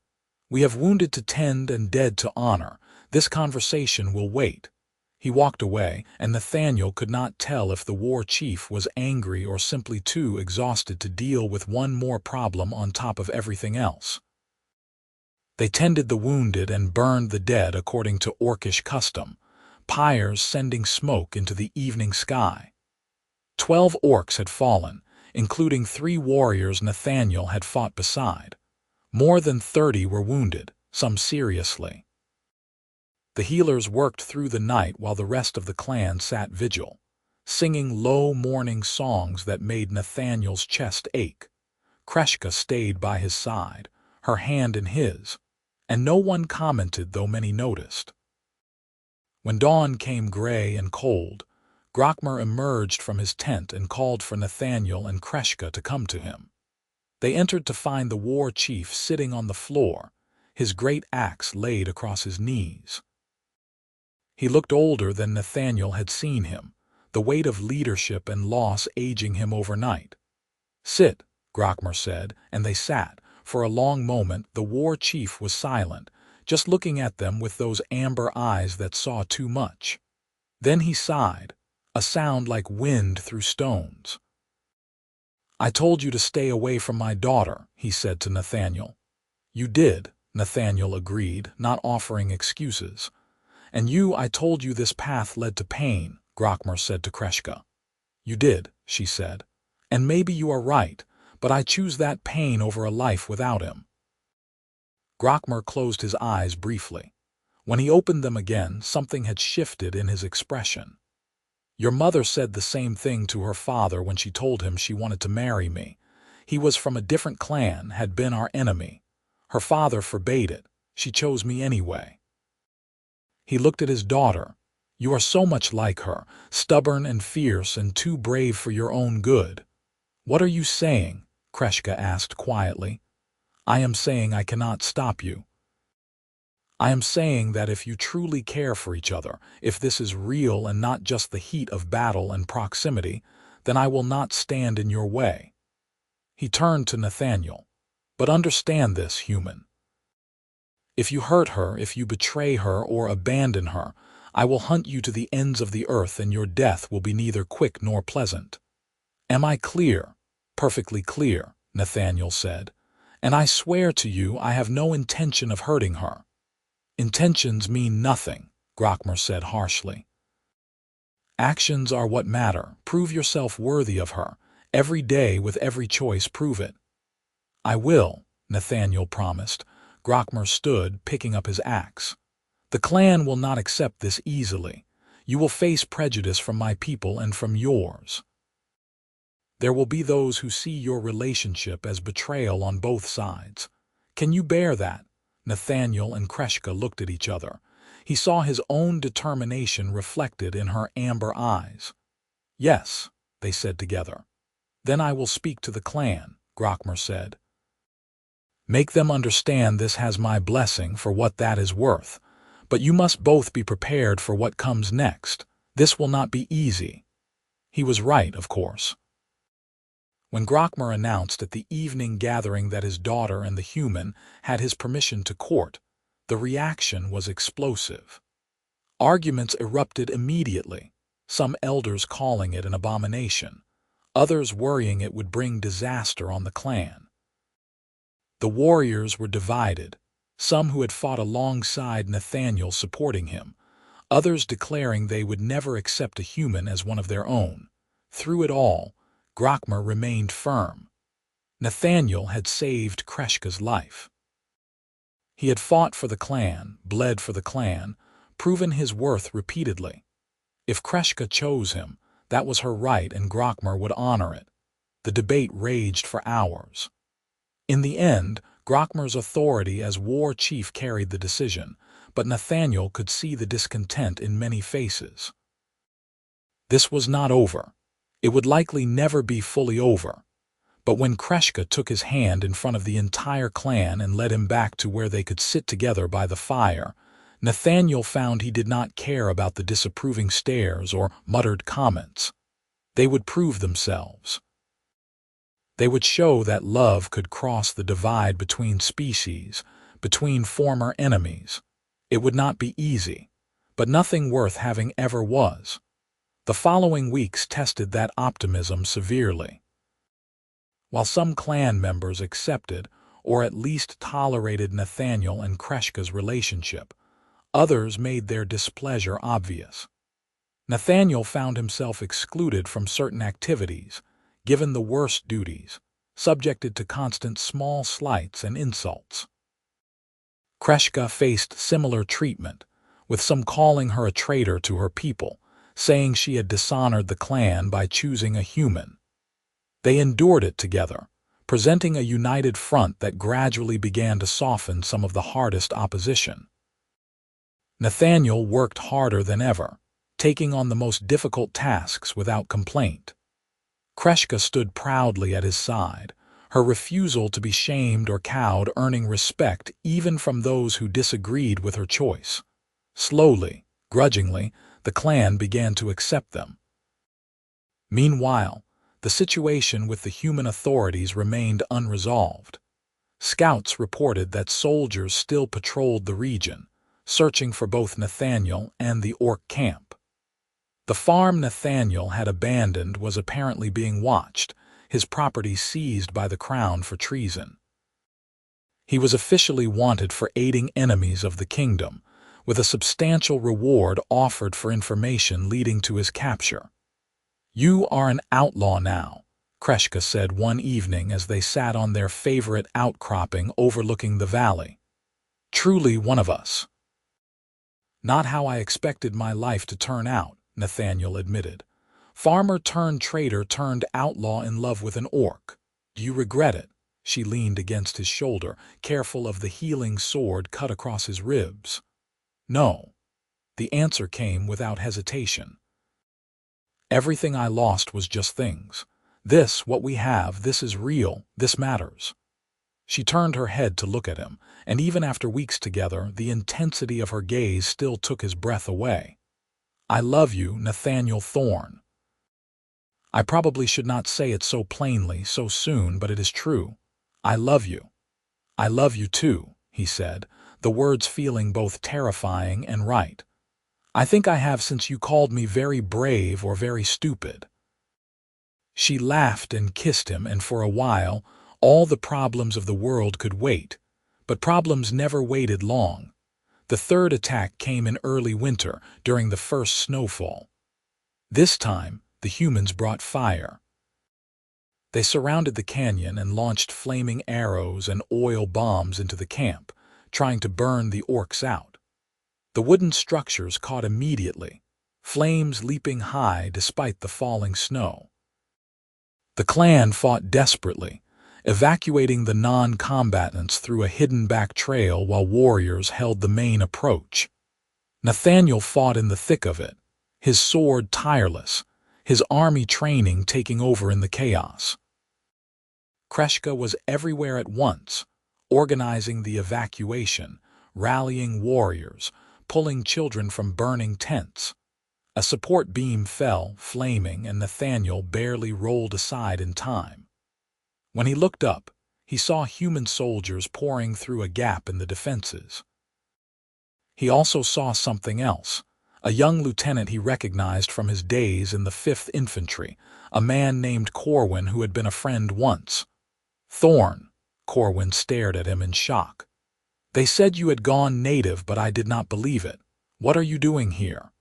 We have wounded to tend and dead to honor. This conversation will wait. He walked away, and Nathaniel could not tell if the war chief was angry or simply too exhausted to deal with one more problem on top of everything else. They tended the wounded and burned the dead according to orcish custom, pyres sending smoke into the evening sky. 12 orcs had fallen, including 3 warriors Nathaniel had fought beside. More than 30 were wounded, some seriously. The healers worked through the night while the rest of the clan sat vigil, singing low mourning songs that made Nathaniel's chest ache. Kreshka stayed by his side, her hand in his, and no one commented though many noticed. When dawn came gray and cold, Grokmer emerged from his tent and called for Nathaniel and Kreshka to come to him. They entered to find the war chief sitting on the floor, his great axe laid across his knees. He looked older than Nathaniel had seen him, the weight of leadership and loss aging him overnight. Sit, Grokmer said, and they sat. For a long moment the war chief was silent, just looking at them with those amber eyes that saw too much. Then he sighed, a sound like wind through stones. I told you to stay away from my daughter, he said to Nathaniel. You did, Nathaniel agreed, not offering excuses. And I told you this path led to pain, Grokmer said to Kreshka. You did, she said. And maybe you are right, but I choose that pain over a life without him. Grokmer closed his eyes briefly. When he opened them again, something had shifted in his expression. Your mother said the same thing to her father when she told him she wanted to marry me. He was from a different clan, had been our enemy. Her father forbade it. She chose me anyway. He looked at his daughter. You are so much like her, stubborn and fierce and too brave for your own good. What are you saying? Kreshka asked quietly. I am saying I cannot stop you. I am saying that if you truly care for each other, if this is real and not just the heat of battle and proximity, then I will not stand in your way. He turned to Nathaniel. But understand this, human. If you hurt her, if you betray her or abandon her, I will hunt you to the ends of the earth and your death will be neither quick nor pleasant. Am I clear? Perfectly clear, Nathaniel said. And I swear to you I have no intention of hurting her. Intentions mean nothing, Grokmer said harshly. Actions are what matter. Prove yourself worthy of her. Every day with every choice prove it. I will, Nathaniel promised. Grokmer stood, picking up his axe. The clan will not accept this easily. You will face prejudice from my people and from yours. There will be those who see your relationship as betrayal on both sides. Can you bear that? Nathaniel and Kreshka looked at each other. He saw his own determination reflected in her amber eyes. Yes, they said together. Then I will speak to the clan, Grokmer said. Make them understand this has my blessing for what that is worth, but you must both be prepared for what comes next. This will not be easy. He was right, of course. When Grokmer announced at the evening gathering that his daughter and the human had his permission to court, the reaction was explosive. Arguments erupted immediately, some elders calling it an abomination, others worrying it would bring disaster on the clan. The warriors were divided, some who had fought alongside Nathaniel supporting him, others declaring they would never accept a human as one of their own. Through it all, Grokmer remained firm. Nathaniel had saved Kreshka's life. He had fought for the clan, bled for the clan, proven his worth repeatedly. If Kreshka chose him, that was her right and Grokmer would honor it. The debate raged for hours. In the end, Grokmer's authority as war chief carried the decision, but Nathaniel could see the discontent in many faces. This was not over. It would likely never be fully over. But when Kreshka took his hand in front of the entire clan and led him back to where they could sit together by the fire, Nathaniel found he did not care about the disapproving stares or muttered comments. They would prove themselves. They would show that love could cross the divide between species, between former enemies. It would not be easy, but nothing worth having ever was. The following weeks tested that optimism severely. While some clan members accepted, or at least tolerated Nathaniel and Kreshka's relationship, others made their displeasure obvious. Nathaniel found himself excluded from certain activities, given the worst duties, subjected to constant small slights and insults. Kreshka faced similar treatment, with some calling her a traitor to her people, saying she had dishonored the clan by choosing a human. They endured it together, presenting a united front that gradually began to soften some of the hardest opposition. Nathaniel worked harder than ever, taking on the most difficult tasks without complaint. Kreshka stood proudly at his side, her refusal to be shamed or cowed earning respect even from those who disagreed with her choice. Slowly, grudgingly, the clan began to accept them. Meanwhile, the situation with the human authorities remained unresolved. Scouts reported that soldiers still patrolled the region, searching for both Nathaniel and the orc camp. The farm Nathaniel had abandoned was apparently being watched, his property seized by the crown for treason. He was officially wanted for aiding enemies of the kingdom, with a substantial reward offered for information leading to his capture. "You are an outlaw now," Kreshka said one evening as they sat on their favorite outcropping overlooking the valley. "Truly one of us." "Not how I expected my life to turn out," Nathaniel admitted. "Farmer turned trader turned outlaw in love with an orc. Do you regret it?" She leaned against his shoulder, careful of the healing sword cut across his ribs. "No." The answer came without hesitation. "Everything I lost was just things. This, what we have, this is real, this matters." She turned her head to look at him, and even after weeks together, the intensity of her gaze still took his breath away. "I love you, Nathaniel Thorne. I probably should not say it so plainly, so soon, but it is true. I love you." "I love you too," he said, the words feeling both terrifying and right. "I think I have since you called me very brave or very stupid." She laughed and kissed him, and for a while, all the problems of the world could wait. But problems never waited long. The third attack came in early winter, during the first snowfall. This time, the humans brought fire. They surrounded the canyon and launched flaming arrows and oil bombs into the camp, trying to burn the orcs out. The wooden structures caught immediately, flames leaping high despite the falling snow. The clan fought desperately, evacuating the non-combatants through a hidden back trail while warriors held the main approach. Nathaniel fought in the thick of it, his sword tireless, his army training taking over in the chaos. Kreshka was everywhere at once, organizing the evacuation, rallying warriors, pulling children from burning tents. A support beam fell, flaming, and Nathaniel barely rolled aside in time. When he looked up, he saw human soldiers pouring through a gap in the defenses. He also saw something else, a young lieutenant he recognized from his days in the 5th Infantry, a man named Corwin who had been a friend once. "Thorne," Corwin stared at him in shock. "They said you had gone native, but I did not believe it. What are you doing here?"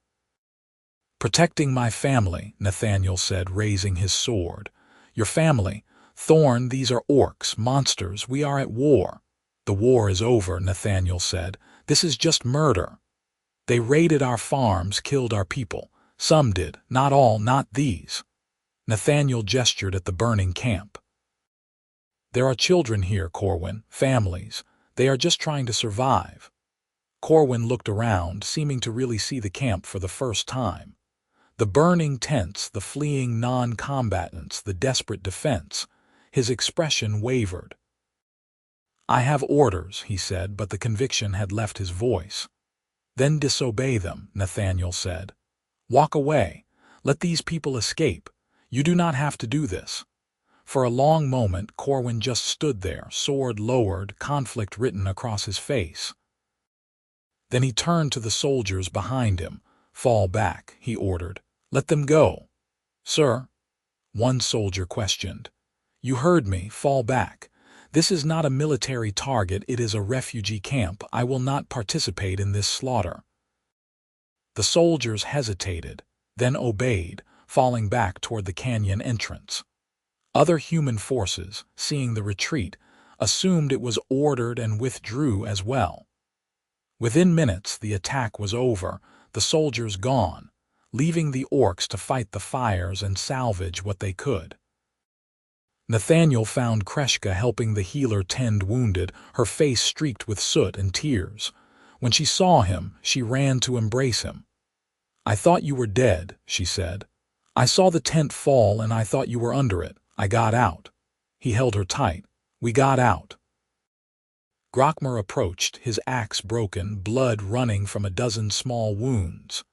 "Protecting my family," Nathaniel said, raising his sword. "Your family? Thorne, these are orcs, monsters. We are at war." "The war is over," Nathaniel said. "This is just murder. They raided our farms, killed our people. Some did, not all, not these." Nathaniel gestured at the burning camp. "There are children here, Corwin, families. They are just trying to survive." Corwin looked around, seeming to really see the camp for the first time. The burning tents, the fleeing non-combatants, the desperate defense. His expression wavered. "I have orders," he said, but the conviction had left his voice. "Then disobey them," Nathaniel said. "Walk away. Let these people escape. You do not have to do this." For a long moment, Corwin just stood there, sword lowered, conflict written across his face. Then he turned to the soldiers behind him. "Fall back," he ordered. "Let them go." "Sir?" one soldier questioned. "You heard me. Fall back. This is not a military target, it is a refugee camp. I will not participate in this slaughter." The soldiers hesitated, then obeyed, falling back toward the canyon entrance. Other human forces, seeing the retreat, assumed it was ordered and withdrew as well. Within minutes, the attack was over, the soldiers gone, leaving the orcs to fight the fires and salvage what they could. Nathaniel found Kreshka helping the healer tend wounded, her face streaked with soot and tears. When she saw him, she ran to embrace him. "I thought you were dead," she said. "I saw the tent fall and I thought you were under it. I got out." He held her tight. "We got out." Grokmer approached, his axe broken, blood running from a dozen small wounds.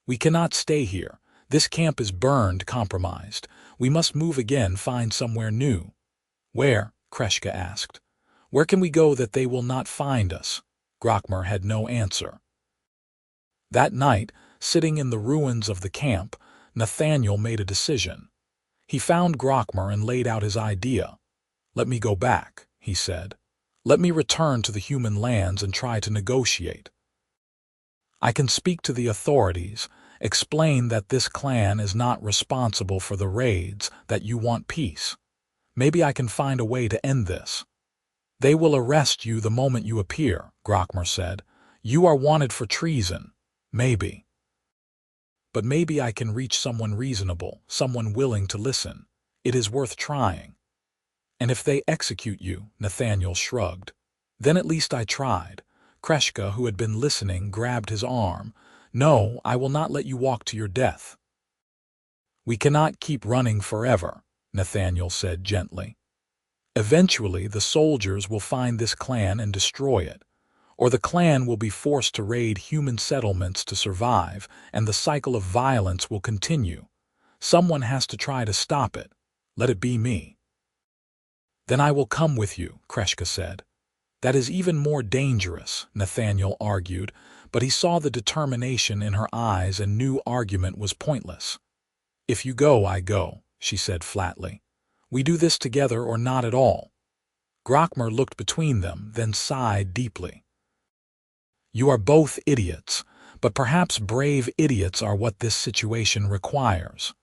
"We cannot stay here. This camp is burned, compromised. We must move again, find somewhere new." "Where?" Kreshka asked. "Where can we go that they will not find us?" Grokmer had no answer. That night, sitting in the ruins of the camp, Nathaniel made a decision. He found Grokmer and laid out his idea. "Let me go back," he said. "Let me return to the human lands and try to negotiate. I can speak to the authorities, explain that this clan is not responsible for the raids, that you want peace. Maybe I can find a way to end this." "They will arrest you the moment you appear," Grokmer said. "You are wanted for treason." "Maybe. But maybe I can reach someone reasonable, someone willing to listen. It is worth trying." "And if they execute you?" Nathaniel shrugged. "Then at least I tried." Kreshka, who had been listening, grabbed his arm. "No, I will not let you walk to your death." "We cannot keep running forever," Nathaniel said gently. "Eventually the soldiers will find this clan and destroy it. Or the clan will be forced to raid human settlements to survive, and the cycle of violence will continue. Someone has to try to stop it. Let it be me." "Then I will come with you," Kreshka said. "That is even more dangerous," Nathaniel argued, but he saw the determination in her eyes and knew argument was pointless. "If you go, I go," she said flatly. "We do this together or not at all." Grokmer looked between them, then sighed deeply. "You are both idiots, but perhaps brave idiots are what this situation requires."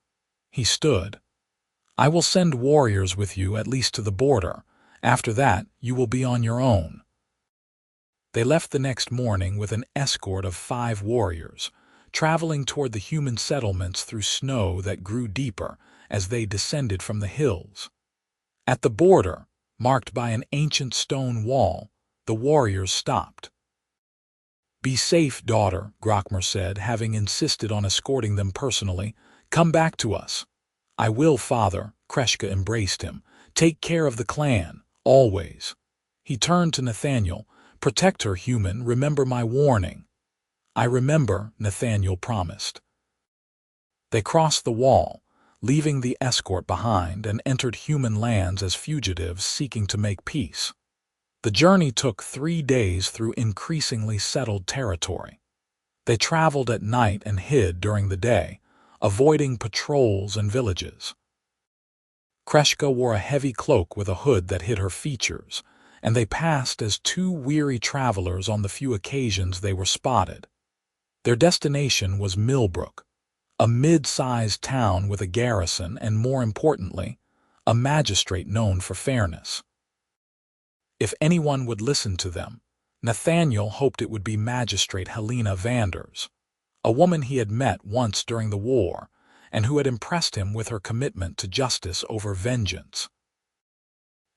He stood. "I will send warriors with you at least to the border. After that, you will be on your own." They left the next morning with an escort of 5 warriors, traveling toward the human settlements through snow that grew deeper as they descended from the hills. At the border, marked by an ancient stone wall, the warriors stopped. "Be safe, daughter," Grokmer said, having insisted on escorting them personally. Come back to us. I will, father, Kreshka embraced him. Take care of the clan, always. He turned to Nathaniel. Protect her, human, remember my warning. I remember, Nathaniel promised. They crossed the wall, leaving the escort behind, and entered human lands as fugitives seeking to make peace. The journey took 3 days through increasingly settled territory. They traveled at night and hid during the day, avoiding patrols and villages. Kreshka wore a heavy cloak with a hood that hid her features, and they passed as 2 weary travelers on the few occasions they were spotted. Their destination was Millbrook, a mid-sized town with a garrison and, more importantly, a magistrate known for fairness. If anyone would listen to them, Nathaniel hoped it would be Magistrate Helena Vanders, a woman he had met once during the war and who had impressed him with her commitment to justice over vengeance.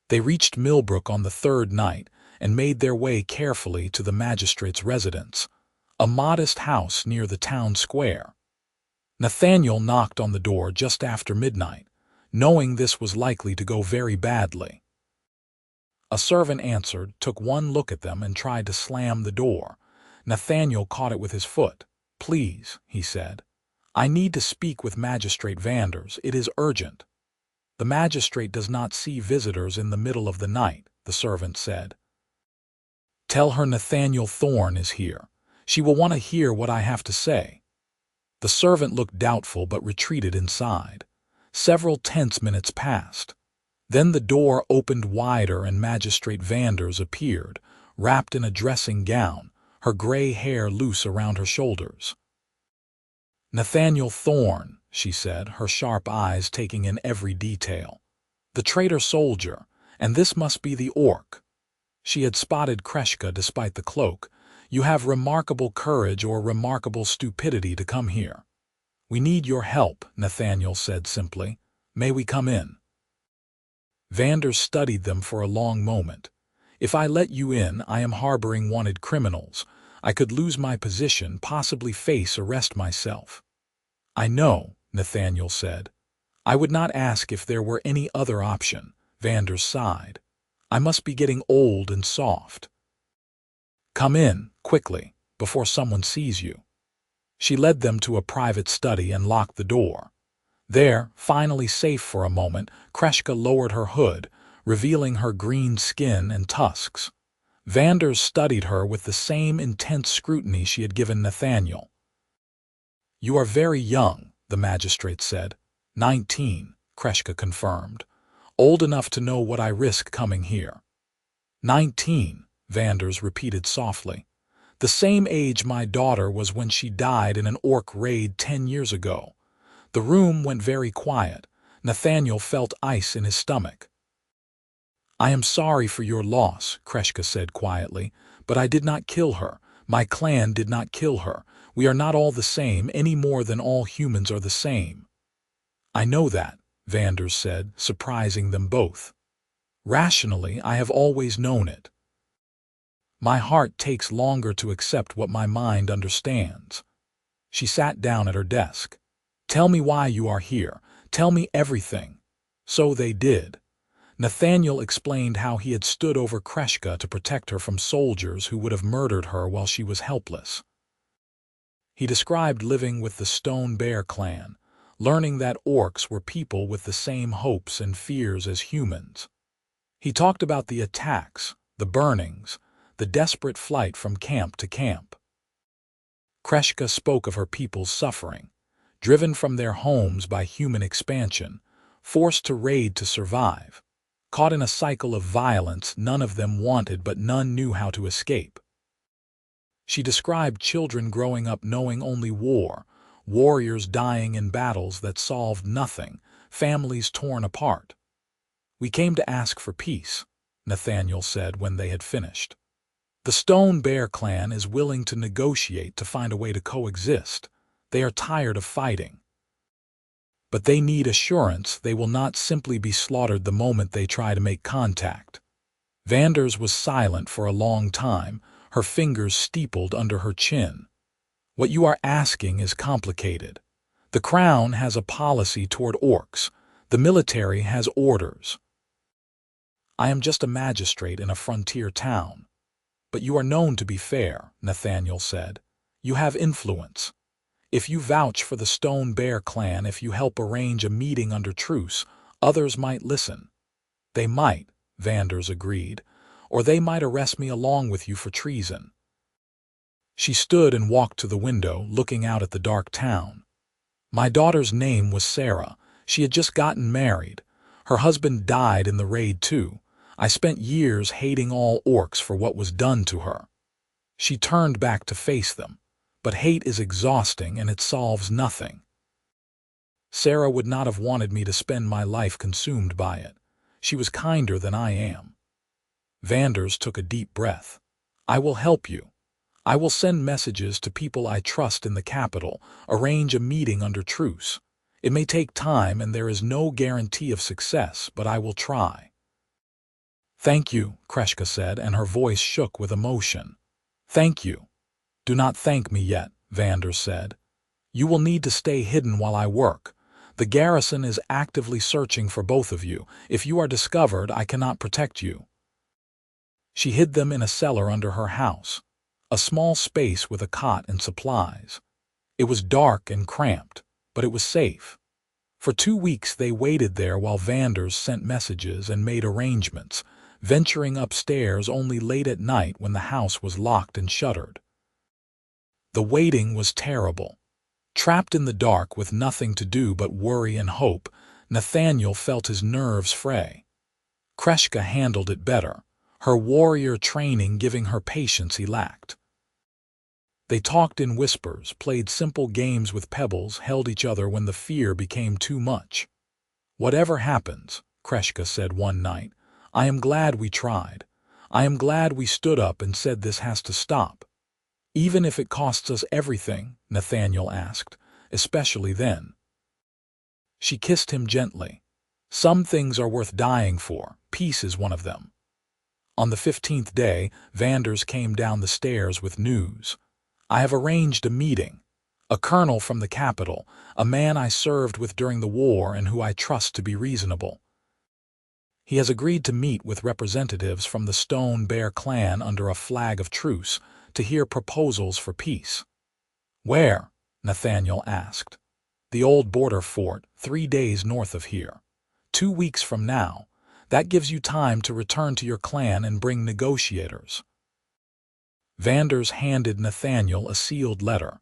They reached Millbrook on the 3rd night and made their way carefully to the magistrate's residence, a modest house near the town square. Nathaniel knocked on the door just after midnight, knowing this was likely to go very badly. A servant answered, took one look at them, and tried to slam the door. Nathaniel caught it with his foot. "Please," he said. "I need to speak with Magistrate Vanders. It is urgent." "The magistrate does not see visitors in the middle of the night," the servant said. "Tell her Nathaniel Thorne is here. She will want to hear what I have to say." The servant looked doubtful but retreated inside. Several tense minutes passed. Then the door opened wider and Magistrate Vanders appeared, wrapped in a dressing gown, her gray hair loose around her shoulders. "Nathaniel Thorne," she said, her sharp eyes taking in every detail. "The traitor soldier, and this must be the orc." She had spotted Kreshka despite the cloak. "You have remarkable courage or remarkable stupidity to come here." "We need your help," Nathaniel said simply. "May we come in?" Vanders studied them for a long moment. "If I let you in, I am harboring wanted criminals. I could lose my position, possibly face arrest myself." "I know," Nathaniel said. "I would not ask if there were any other option," Vanders sighed. "I must be getting old and soft." "Come in, quickly, before someone sees you." She led them to a private study and locked the door. There, finally safe for a moment, Kreshka lowered her hood, revealing her green skin and tusks. Vanders studied her with the same intense scrutiny she had given Nathaniel. "You are very young," the magistrate said. 19, Kreshka confirmed. "Old enough to know what I risk coming here." 19, Vanders repeated softly. "The same age my daughter was when she died in an orc raid 10 years ago." The room went very quiet. Nathaniel felt ice in his stomach. "I am sorry for your loss," Kreshka said quietly, "but I did not kill her. My clan did not kill her. We are not all the same, any more than all humans are the same." "I know that," Vanders said, surprising them both. "Rationally, I have always known it. My heart takes longer to accept what my mind understands." She sat down at her desk. "Tell me why you are here. Tell me everything." So they did. Nathaniel explained how he had stood over Kreshka to protect her from soldiers who would have murdered her while she was helpless. He described living with the Stone Bear clan, learning that orcs were people with the same hopes and fears as humans. He talked about the attacks, the burnings, the desperate flight from camp to camp. Kreshka spoke of her people's suffering, driven from their homes by human expansion, forced to raid to survive, caught in a cycle of violence none of them wanted but none knew how to escape. She described children growing up knowing only war, warriors dying in battles that solved nothing, families torn apart. "We came to ask for peace," Nathaniel said when they had finished. "The Stone Bear clan is willing to negotiate to find a way to coexist. They are tired of fighting. But they need assurance they will not simply be slaughtered the moment they try to make contact." Vanders was silent for a long time, her fingers steepled under her chin. "What you are asking is complicated. The Crown has a policy toward orcs. The military has orders. I am just a magistrate in a frontier town. But you are known to be fair, Nathaniel said. You have influence. If you vouch for the Stone Bear clan, if you help arrange a meeting under truce, others might listen. They might, Vanders agreed, or they might arrest me along with you for treason. She stood and walked to the window, looking out at the dark town. My daughter's name was Sarah. She had just gotten married. Her husband died in the raid too. I spent years hating all orcs for what was done to her. She turned back to face them. But hate is exhausting and it solves nothing. Sarah would not have wanted me to spend my life consumed by it. She was kinder than I am. Vanders took a deep breath. I will help you. I will send messages to people I trust in the capital, arrange a meeting under truce. It may take time and there is no guarantee of success, but I will try. Thank you, Kreshka said, and her voice shook with emotion. Thank you. Do not thank me yet, Vanders said. You will need to stay hidden while I work. The garrison is actively searching for both of you. If you are discovered, I cannot protect you. She hid them in a cellar under her house, a small space with a cot and supplies. It was dark and cramped, but it was safe. For 2 weeks they waited there while Vanders sent messages and made arrangements, venturing upstairs only late at night when the house was locked and shuttered. The waiting was terrible. Trapped in the dark with nothing to do but worry and hope, Nathaniel felt his nerves fray. Kreshka handled it better, her warrior training giving her patience he lacked. They talked in whispers, played simple games with pebbles, held each other when the fear became too much. Whatever happens, Kreshka said one night, I am glad we tried. I am glad we stood up and said this has to stop. Even if it costs us everything, Nathaniel asked, especially then. She kissed him gently. Some things are worth dying for. Peace is one of them. On the 15th day, Vanders came down the stairs with news. I have arranged a meeting. A colonel from the capital, a man I served with during the war and who I trust to be reasonable. He has agreed to meet with representatives from the Stone Bear clan under a flag of truce to hear proposals for peace. Where? Nathaniel asked. The old border fort, 3 days north of here. 2 weeks from now. That gives you time to return to your clan and bring negotiators. Vanders handed Nathaniel a sealed letter.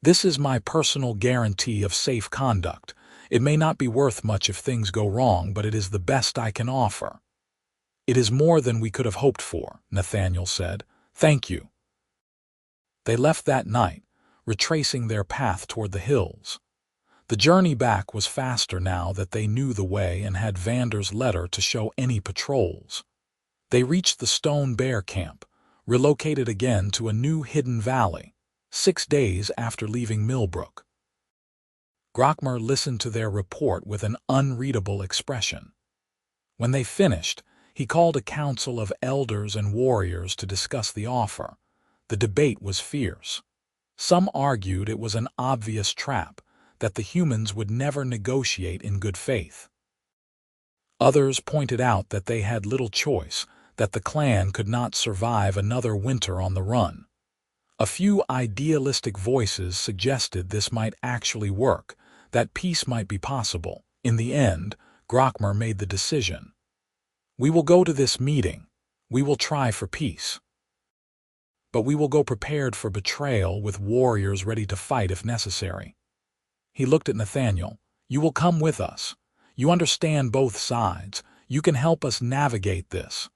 This is my personal guarantee of safe conduct. It may not be worth much if things go wrong, but it is the best I can offer. It is more than we could have hoped for, Nathaniel said. Thank you. They left that night, retracing their path toward the hills. The journey back was faster now that they knew the way and had Vanders' letter to show any patrols. They reached the Stone Bear camp, relocated again to a new hidden valley, 6 days after leaving Millbrook. Grokmer listened to their report with an unreadable expression. When they finished, he called a council of elders and warriors to discuss the offer. The debate was fierce. Some argued it was an obvious trap, that the humans would never negotiate in good faith. Others pointed out that they had little choice, that the clan could not survive another winter on the run. A few idealistic voices suggested this might actually work, that peace might be possible. In the end, Grokmer made the decision. We will go to this meeting. We will try for peace. But we will go prepared for betrayal with warriors ready to fight if necessary. He looked at Nathaniel. You will come with us. You understand both sides. You can help us navigate this.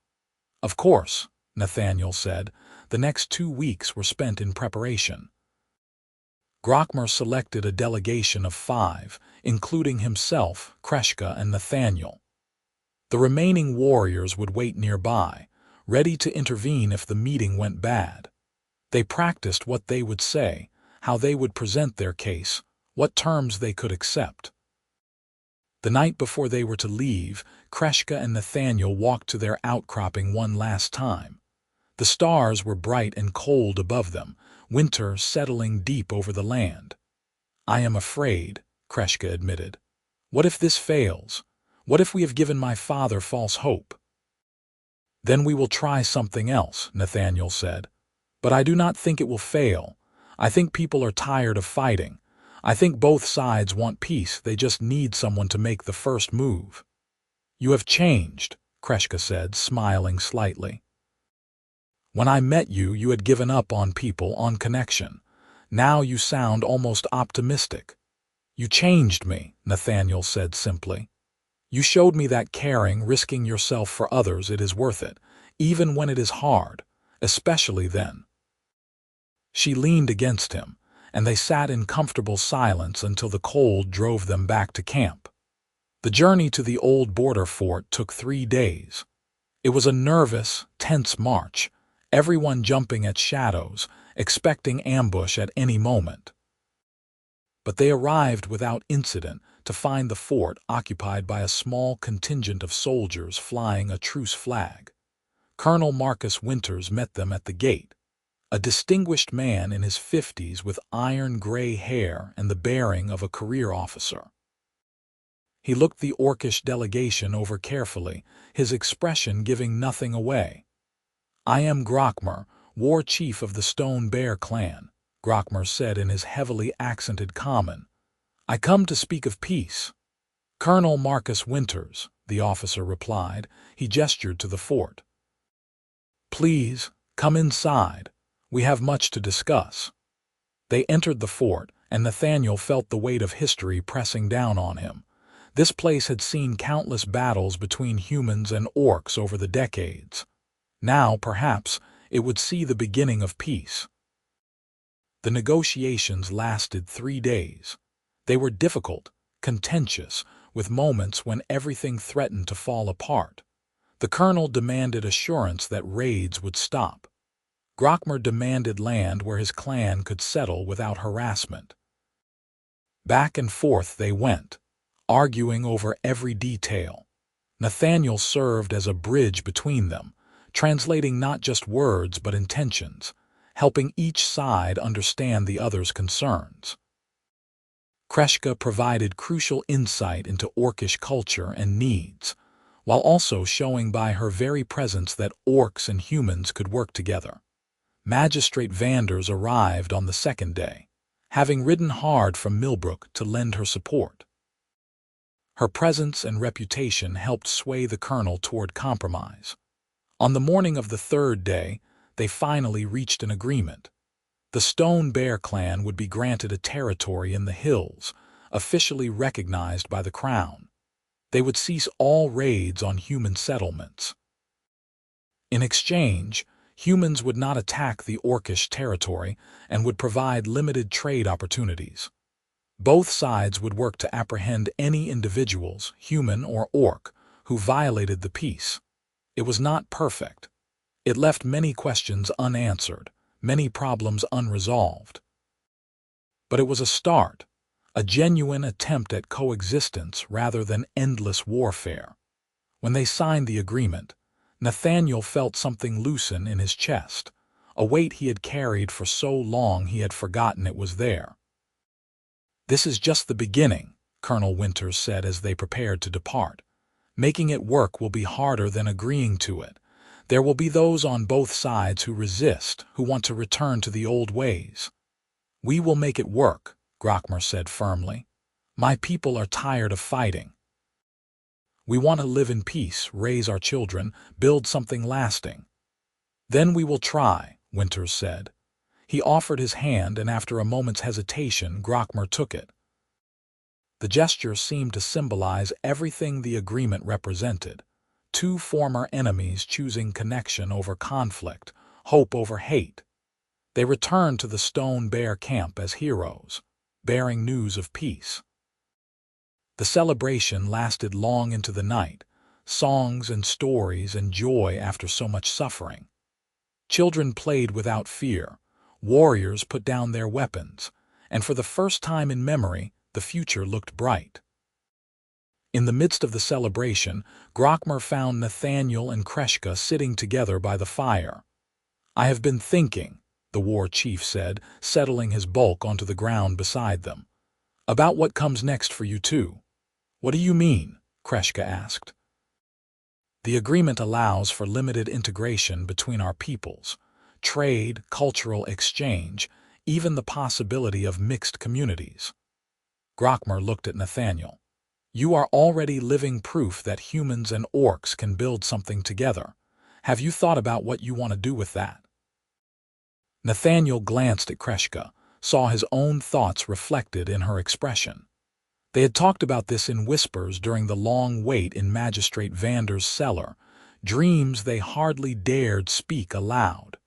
Of course, Nathaniel said. The next 2 weeks were spent in preparation. Grokmer selected a delegation of 5, including himself, Kreshka, and Nathaniel. The remaining warriors would wait nearby, ready to intervene if the meeting went bad. They practiced what they would say, how they would present their case, what terms they could accept. The night before they were to leave, Kreshka and Nathaniel walked to their outcropping one last time. The stars were bright and cold above them, winter settling deep over the land. I am afraid, Kreshka admitted. What if this fails? What if we have given my father false hope? Then we will try something else, Nathaniel said. But I do not think it will fail. I think people are tired of fighting. I think both sides want peace, they just need someone to make the first move. You have changed, Kreshka said, smiling slightly. When I met you, you had given up on people, on connection. Now you sound almost optimistic. You changed me, Nathaniel said simply. You showed me that caring, risking yourself for others, it is worth it, even when it is hard, especially then. She leaned against him, and they sat in comfortable silence until the cold drove them back to camp. The journey to the old border fort took 3 days. It was a nervous, tense march, everyone jumping at shadows, expecting ambush at any moment. But they arrived without incident to find the fort occupied by a small contingent of soldiers flying a truce flag. Colonel Marcus Winters met them at the gate, a distinguished man in his 50s with iron-gray hair and the bearing of a career officer. He looked the orcish delegation over carefully, his expression giving nothing away. I am Grokmer, war chief of the Stone Bear clan, Grokmer said in his heavily accented common. I come to speak of peace. Colonel Marcus Winters, the officer replied. He gestured to the fort. Please, come inside. We have much to discuss. They entered the fort, and Nathaniel felt the weight of history pressing down on him. This place had seen countless battles between humans and orcs over the decades. Now, perhaps, it would see the beginning of peace. The negotiations lasted 3 days. They were difficult, contentious, with moments when everything threatened to fall apart. The colonel demanded assurance that raids would stop. Grokmer demanded land where his clan could settle without harassment. Back and forth they went, arguing over every detail. Nathaniel served as a bridge between them, translating not just words but intentions, helping each side understand the other's concerns. Kreshka provided crucial insight into orcish culture and needs, while also showing by her very presence that orcs and humans could work together. Magistrate Vanders arrived on the 2nd day, having ridden hard from Millbrook to lend her support. Her presence and reputation helped sway the colonel toward compromise. On the morning of the 3rd day, they finally reached an agreement. The Stone Bear clan would be granted a territory in the hills, officially recognized by the crown. They would cease all raids on human settlements. In exchange, humans would not attack the orcish territory and would provide limited trade opportunities. Both sides would work to apprehend any individuals, human or orc, who violated the peace. It was not perfect. It left many questions unanswered, many problems unresolved. But it was a start, a genuine attempt at coexistence rather than endless warfare. When they signed the agreement, Nathaniel felt something loosen in his chest, a weight he had carried for so long he had forgotten it was there. This is just the beginning, Colonel Winters said as they prepared to depart. Making it work will be harder than agreeing to it. There will be those on both sides who resist, who want to return to the old ways. We will make it work, Grokmer said firmly. My people are tired of fighting. We want to live in peace, raise our children, build something lasting. Then we will try, Winters said. He offered his hand, and after a moment's hesitation, Grokmer took it. The gesture seemed to symbolize everything the agreement represented. 2 former enemies choosing connection over conflict, hope over hate. They returned to the Stone Bear camp as heroes, bearing news of peace. The celebration lasted long into the night, songs and stories and joy after so much suffering. Children played without fear, warriors put down their weapons, and for the first time in memory, the future looked bright. In the midst of the celebration, Grokmer found Nathaniel and Kreshka sitting together by the fire. I have been thinking, the war chief said, settling his bulk onto the ground beside them. About what comes next for you too. What do you mean? Kreshka asked. The agreement allows for limited integration between our peoples, trade, cultural exchange, even the possibility of mixed communities. Grokmer looked at Nathaniel. You are already living proof that humans and orcs can build something together. Have you thought about what you want to do with that? Nathaniel glanced at Kreshka, saw his own thoughts reflected in her expression. They had talked about this in whispers during the long wait in Magistrate Vander's cellar, dreams they hardly dared speak aloud.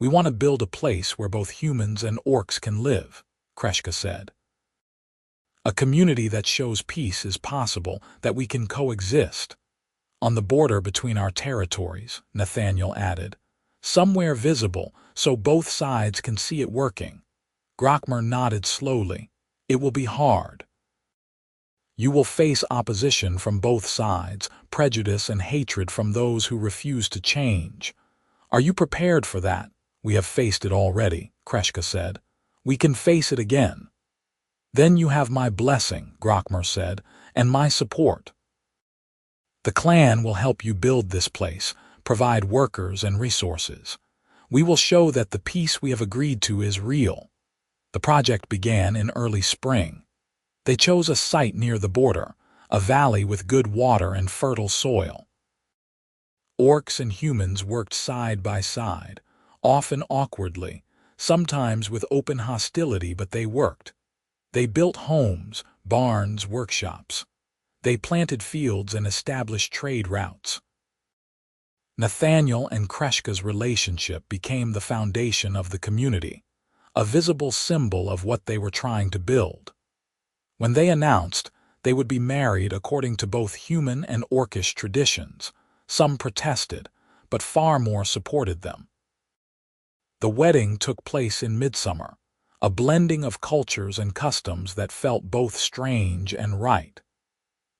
We want to build a place where both humans and orcs can live, Kreshka said. A community that shows peace is possible, that we can coexist. On the border between our territories, Nathaniel added. Somewhere visible, so both sides can see it working. Grokmer nodded slowly. It will be hard. You will face opposition from both sides, prejudice and hatred from those who refuse to change. Are you prepared for that? We have faced it already, Kreshka said. We can face it again. Then you have my blessing, Grokmer said, and my support. The clan will help you build this place, provide workers and resources. We will show that the peace we have agreed to is real. The project began in early spring. They chose a site near the border, a valley with good water and fertile soil. Orcs and humans worked side by side, often awkwardly, sometimes with open hostility, but they worked. They built homes, barns, workshops. They planted fields and established trade routes. Nathaniel and Kreshka's relationship became the foundation of the community, a visible symbol of what they were trying to build. When they announced they would be married according to both human and orcish traditions, some protested, but far more supported them. The wedding took place in midsummer, a blending of cultures and customs that felt both strange and right.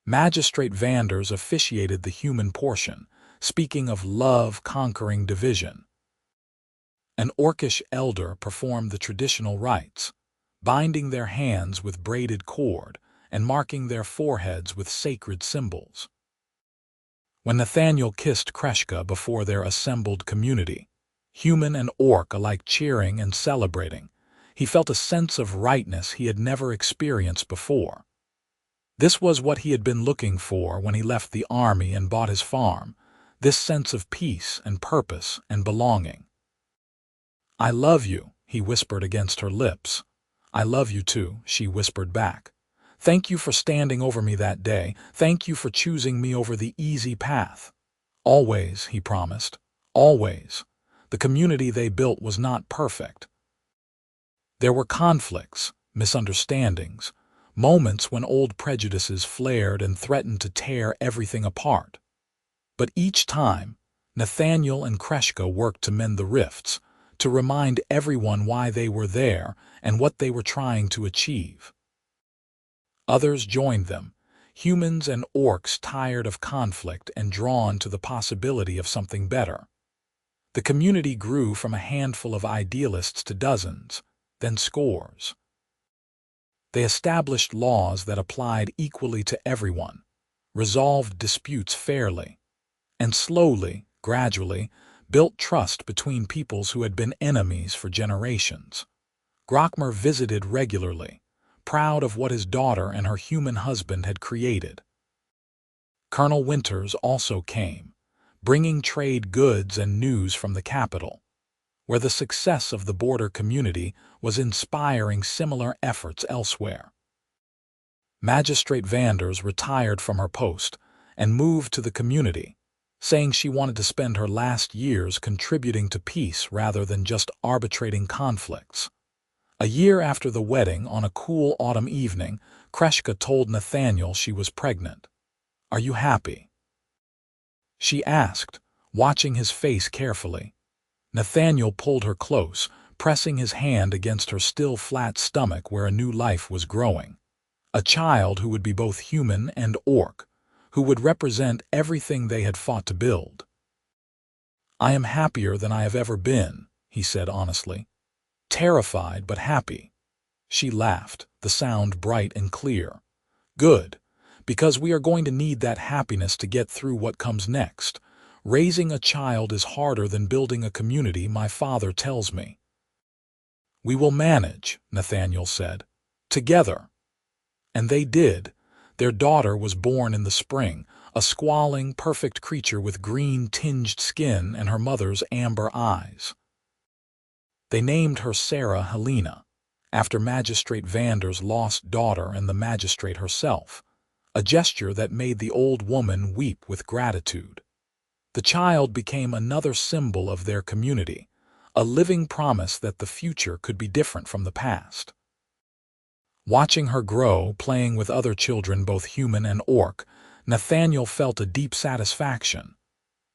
Magistrate Vanders officiated the human portion, speaking of love conquering division. An orcish elder performed the traditional rites, binding their hands with braided cord and marking their foreheads with sacred symbols. When Nathaniel kissed Kreshka before their assembled community, human and orc alike cheering and celebrating, he felt a sense of rightness he had never experienced before. This was what he had been looking for when he left the army and bought his farm, this sense of peace and purpose and belonging. I love you, he whispered against her lips. I love you too, she whispered back. Thank you for standing over me that day. Thank you for choosing me over the easy path. Always, he promised. Always. The community they built was not perfect. There were conflicts, misunderstandings, moments when old prejudices flared and threatened to tear everything apart. But each time, Nathaniel and Kreshka worked to mend the rifts, to remind everyone why they were there and what they were trying to achieve. Others joined them, humans and orcs tired of conflict and drawn to the possibility of something better. The community grew from a handful of idealists to dozens, then scores. They established laws that applied equally to everyone, resolved disputes fairly, and slowly, gradually, built trust between peoples who had been enemies for generations. Grokmer visited regularly, proud of what his daughter and her human husband had created. Colonel Winters also came, bringing trade goods and news from the capital, where the success of the border community was inspiring similar efforts elsewhere. Magistrate Vanders retired from her post and moved to the community, saying she wanted to spend her last years contributing to peace rather than just arbitrating conflicts. A year after the wedding, on a cool autumn evening, Kreshka told Nathaniel she was pregnant. Are you happy? She asked, watching his face carefully. Nathaniel pulled her close, pressing his hand against her still flat stomach where a new life was growing. A child who would be both human and orc, who would represent everything they had fought to build. I am happier than I have ever been, he said honestly. Terrified but happy. She laughed, the sound bright and clear. Good, because we are going to need that happiness to get through what comes next. Raising a child is harder than building a community, my father tells me. We will manage, Nathaniel said. Together. And they did. Their daughter was born in the spring, a squalling, perfect creature with green-tinged skin and her mother's amber eyes. They named her Sarah Helena, after Magistrate Vander's lost daughter and the magistrate herself, a gesture that made the old woman weep with gratitude. The child became another symbol of their community, a living promise that the future could be different from the past. Watching her grow, playing with other children, both human and orc, Nathaniel felt a deep satisfaction.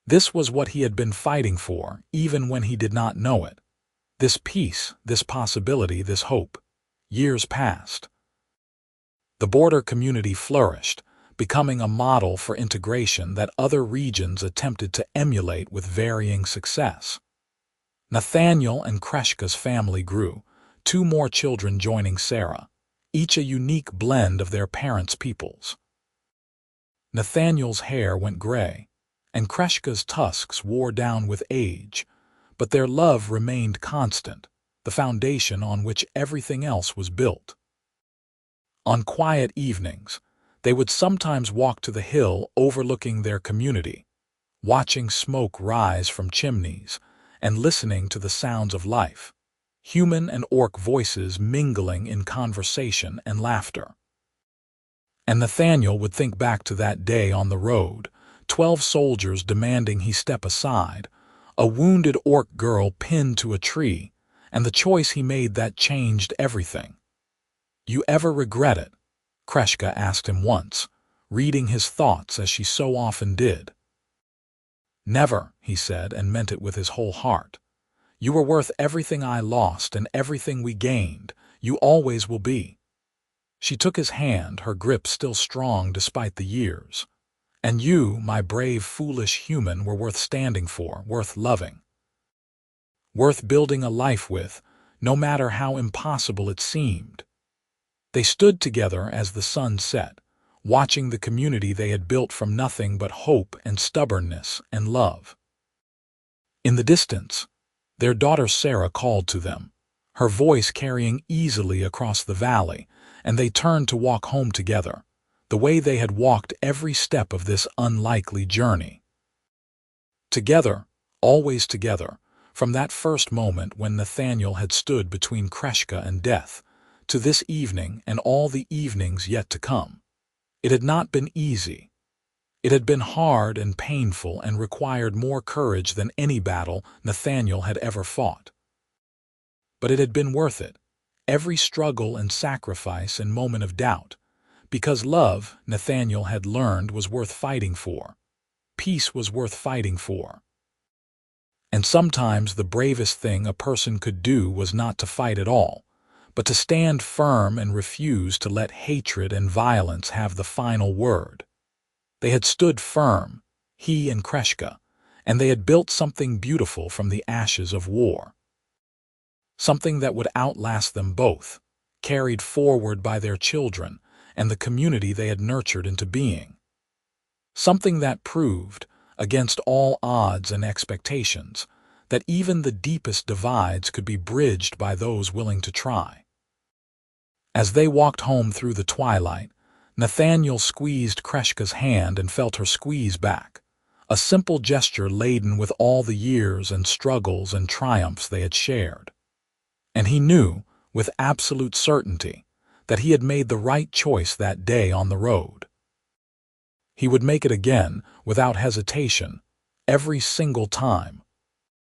This was what he had been fighting for, even when he did not know it. This peace, this possibility, this hope. Years passed. The border community flourished, becoming a model for integration that other regions attempted to emulate with varying success. Nathaniel and Kreshka's family grew, 2 more children joining Sarah, each a unique blend of their parents' peoples. Nathaniel's hair went gray, and Kreshka's tusks wore down with age, but their love remained constant, the foundation on which everything else was built. On quiet evenings, they would sometimes walk to the hill overlooking their community, watching smoke rise from chimneys and listening to the sounds of life, human and orc voices mingling in conversation and laughter. And Nathaniel would think back to that day on the road, 12 soldiers demanding he step aside, a wounded orc girl pinned to a tree, and the choice he made that changed everything. "You ever regret it?" Kreshka asked him once, reading his thoughts as she so often did. "Never," he said, and meant it with his whole heart. "You were worth everything I lost and everything we gained. You always will be." She took his hand, her grip still strong despite the years. "And you, my brave, foolish human, were worth standing for, worth loving. Worth building a life with, no matter how impossible it seemed." They stood together as the sun set, watching the community they had built from nothing but hope and stubbornness and love. In the distance, their daughter Sarah called to them, her voice carrying easily across the valley, and they turned to walk home together, the way they had walked every step of this unlikely journey. Together, always together, from that first moment when Nathaniel had stood between Kreshka and death, to this evening and all the evenings yet to come. It had not been easy. It had been hard and painful and required more courage than any battle Nathaniel had ever fought. But it had been worth it, every struggle and sacrifice and moment of doubt, because love, Nathaniel had learned, was worth fighting for. Peace was worth fighting for. And sometimes the bravest thing a person could do was not to fight at all, but to stand firm and refuse to let hatred and violence have the final word. They had stood firm, he and Kreshka, and they had built something beautiful from the ashes of war. Something that would outlast them both, carried forward by their children and the community they had nurtured into being. Something that proved, against all odds and expectations, that even the deepest divides could be bridged by those willing to try. As they walked home through the twilight, Nathaniel squeezed Kreshka's hand and felt her squeeze back, a simple gesture laden with all the years and struggles and triumphs they had shared. And he knew, with absolute certainty, that he had made the right choice that day on the road. He would make it again, without hesitation, every single time,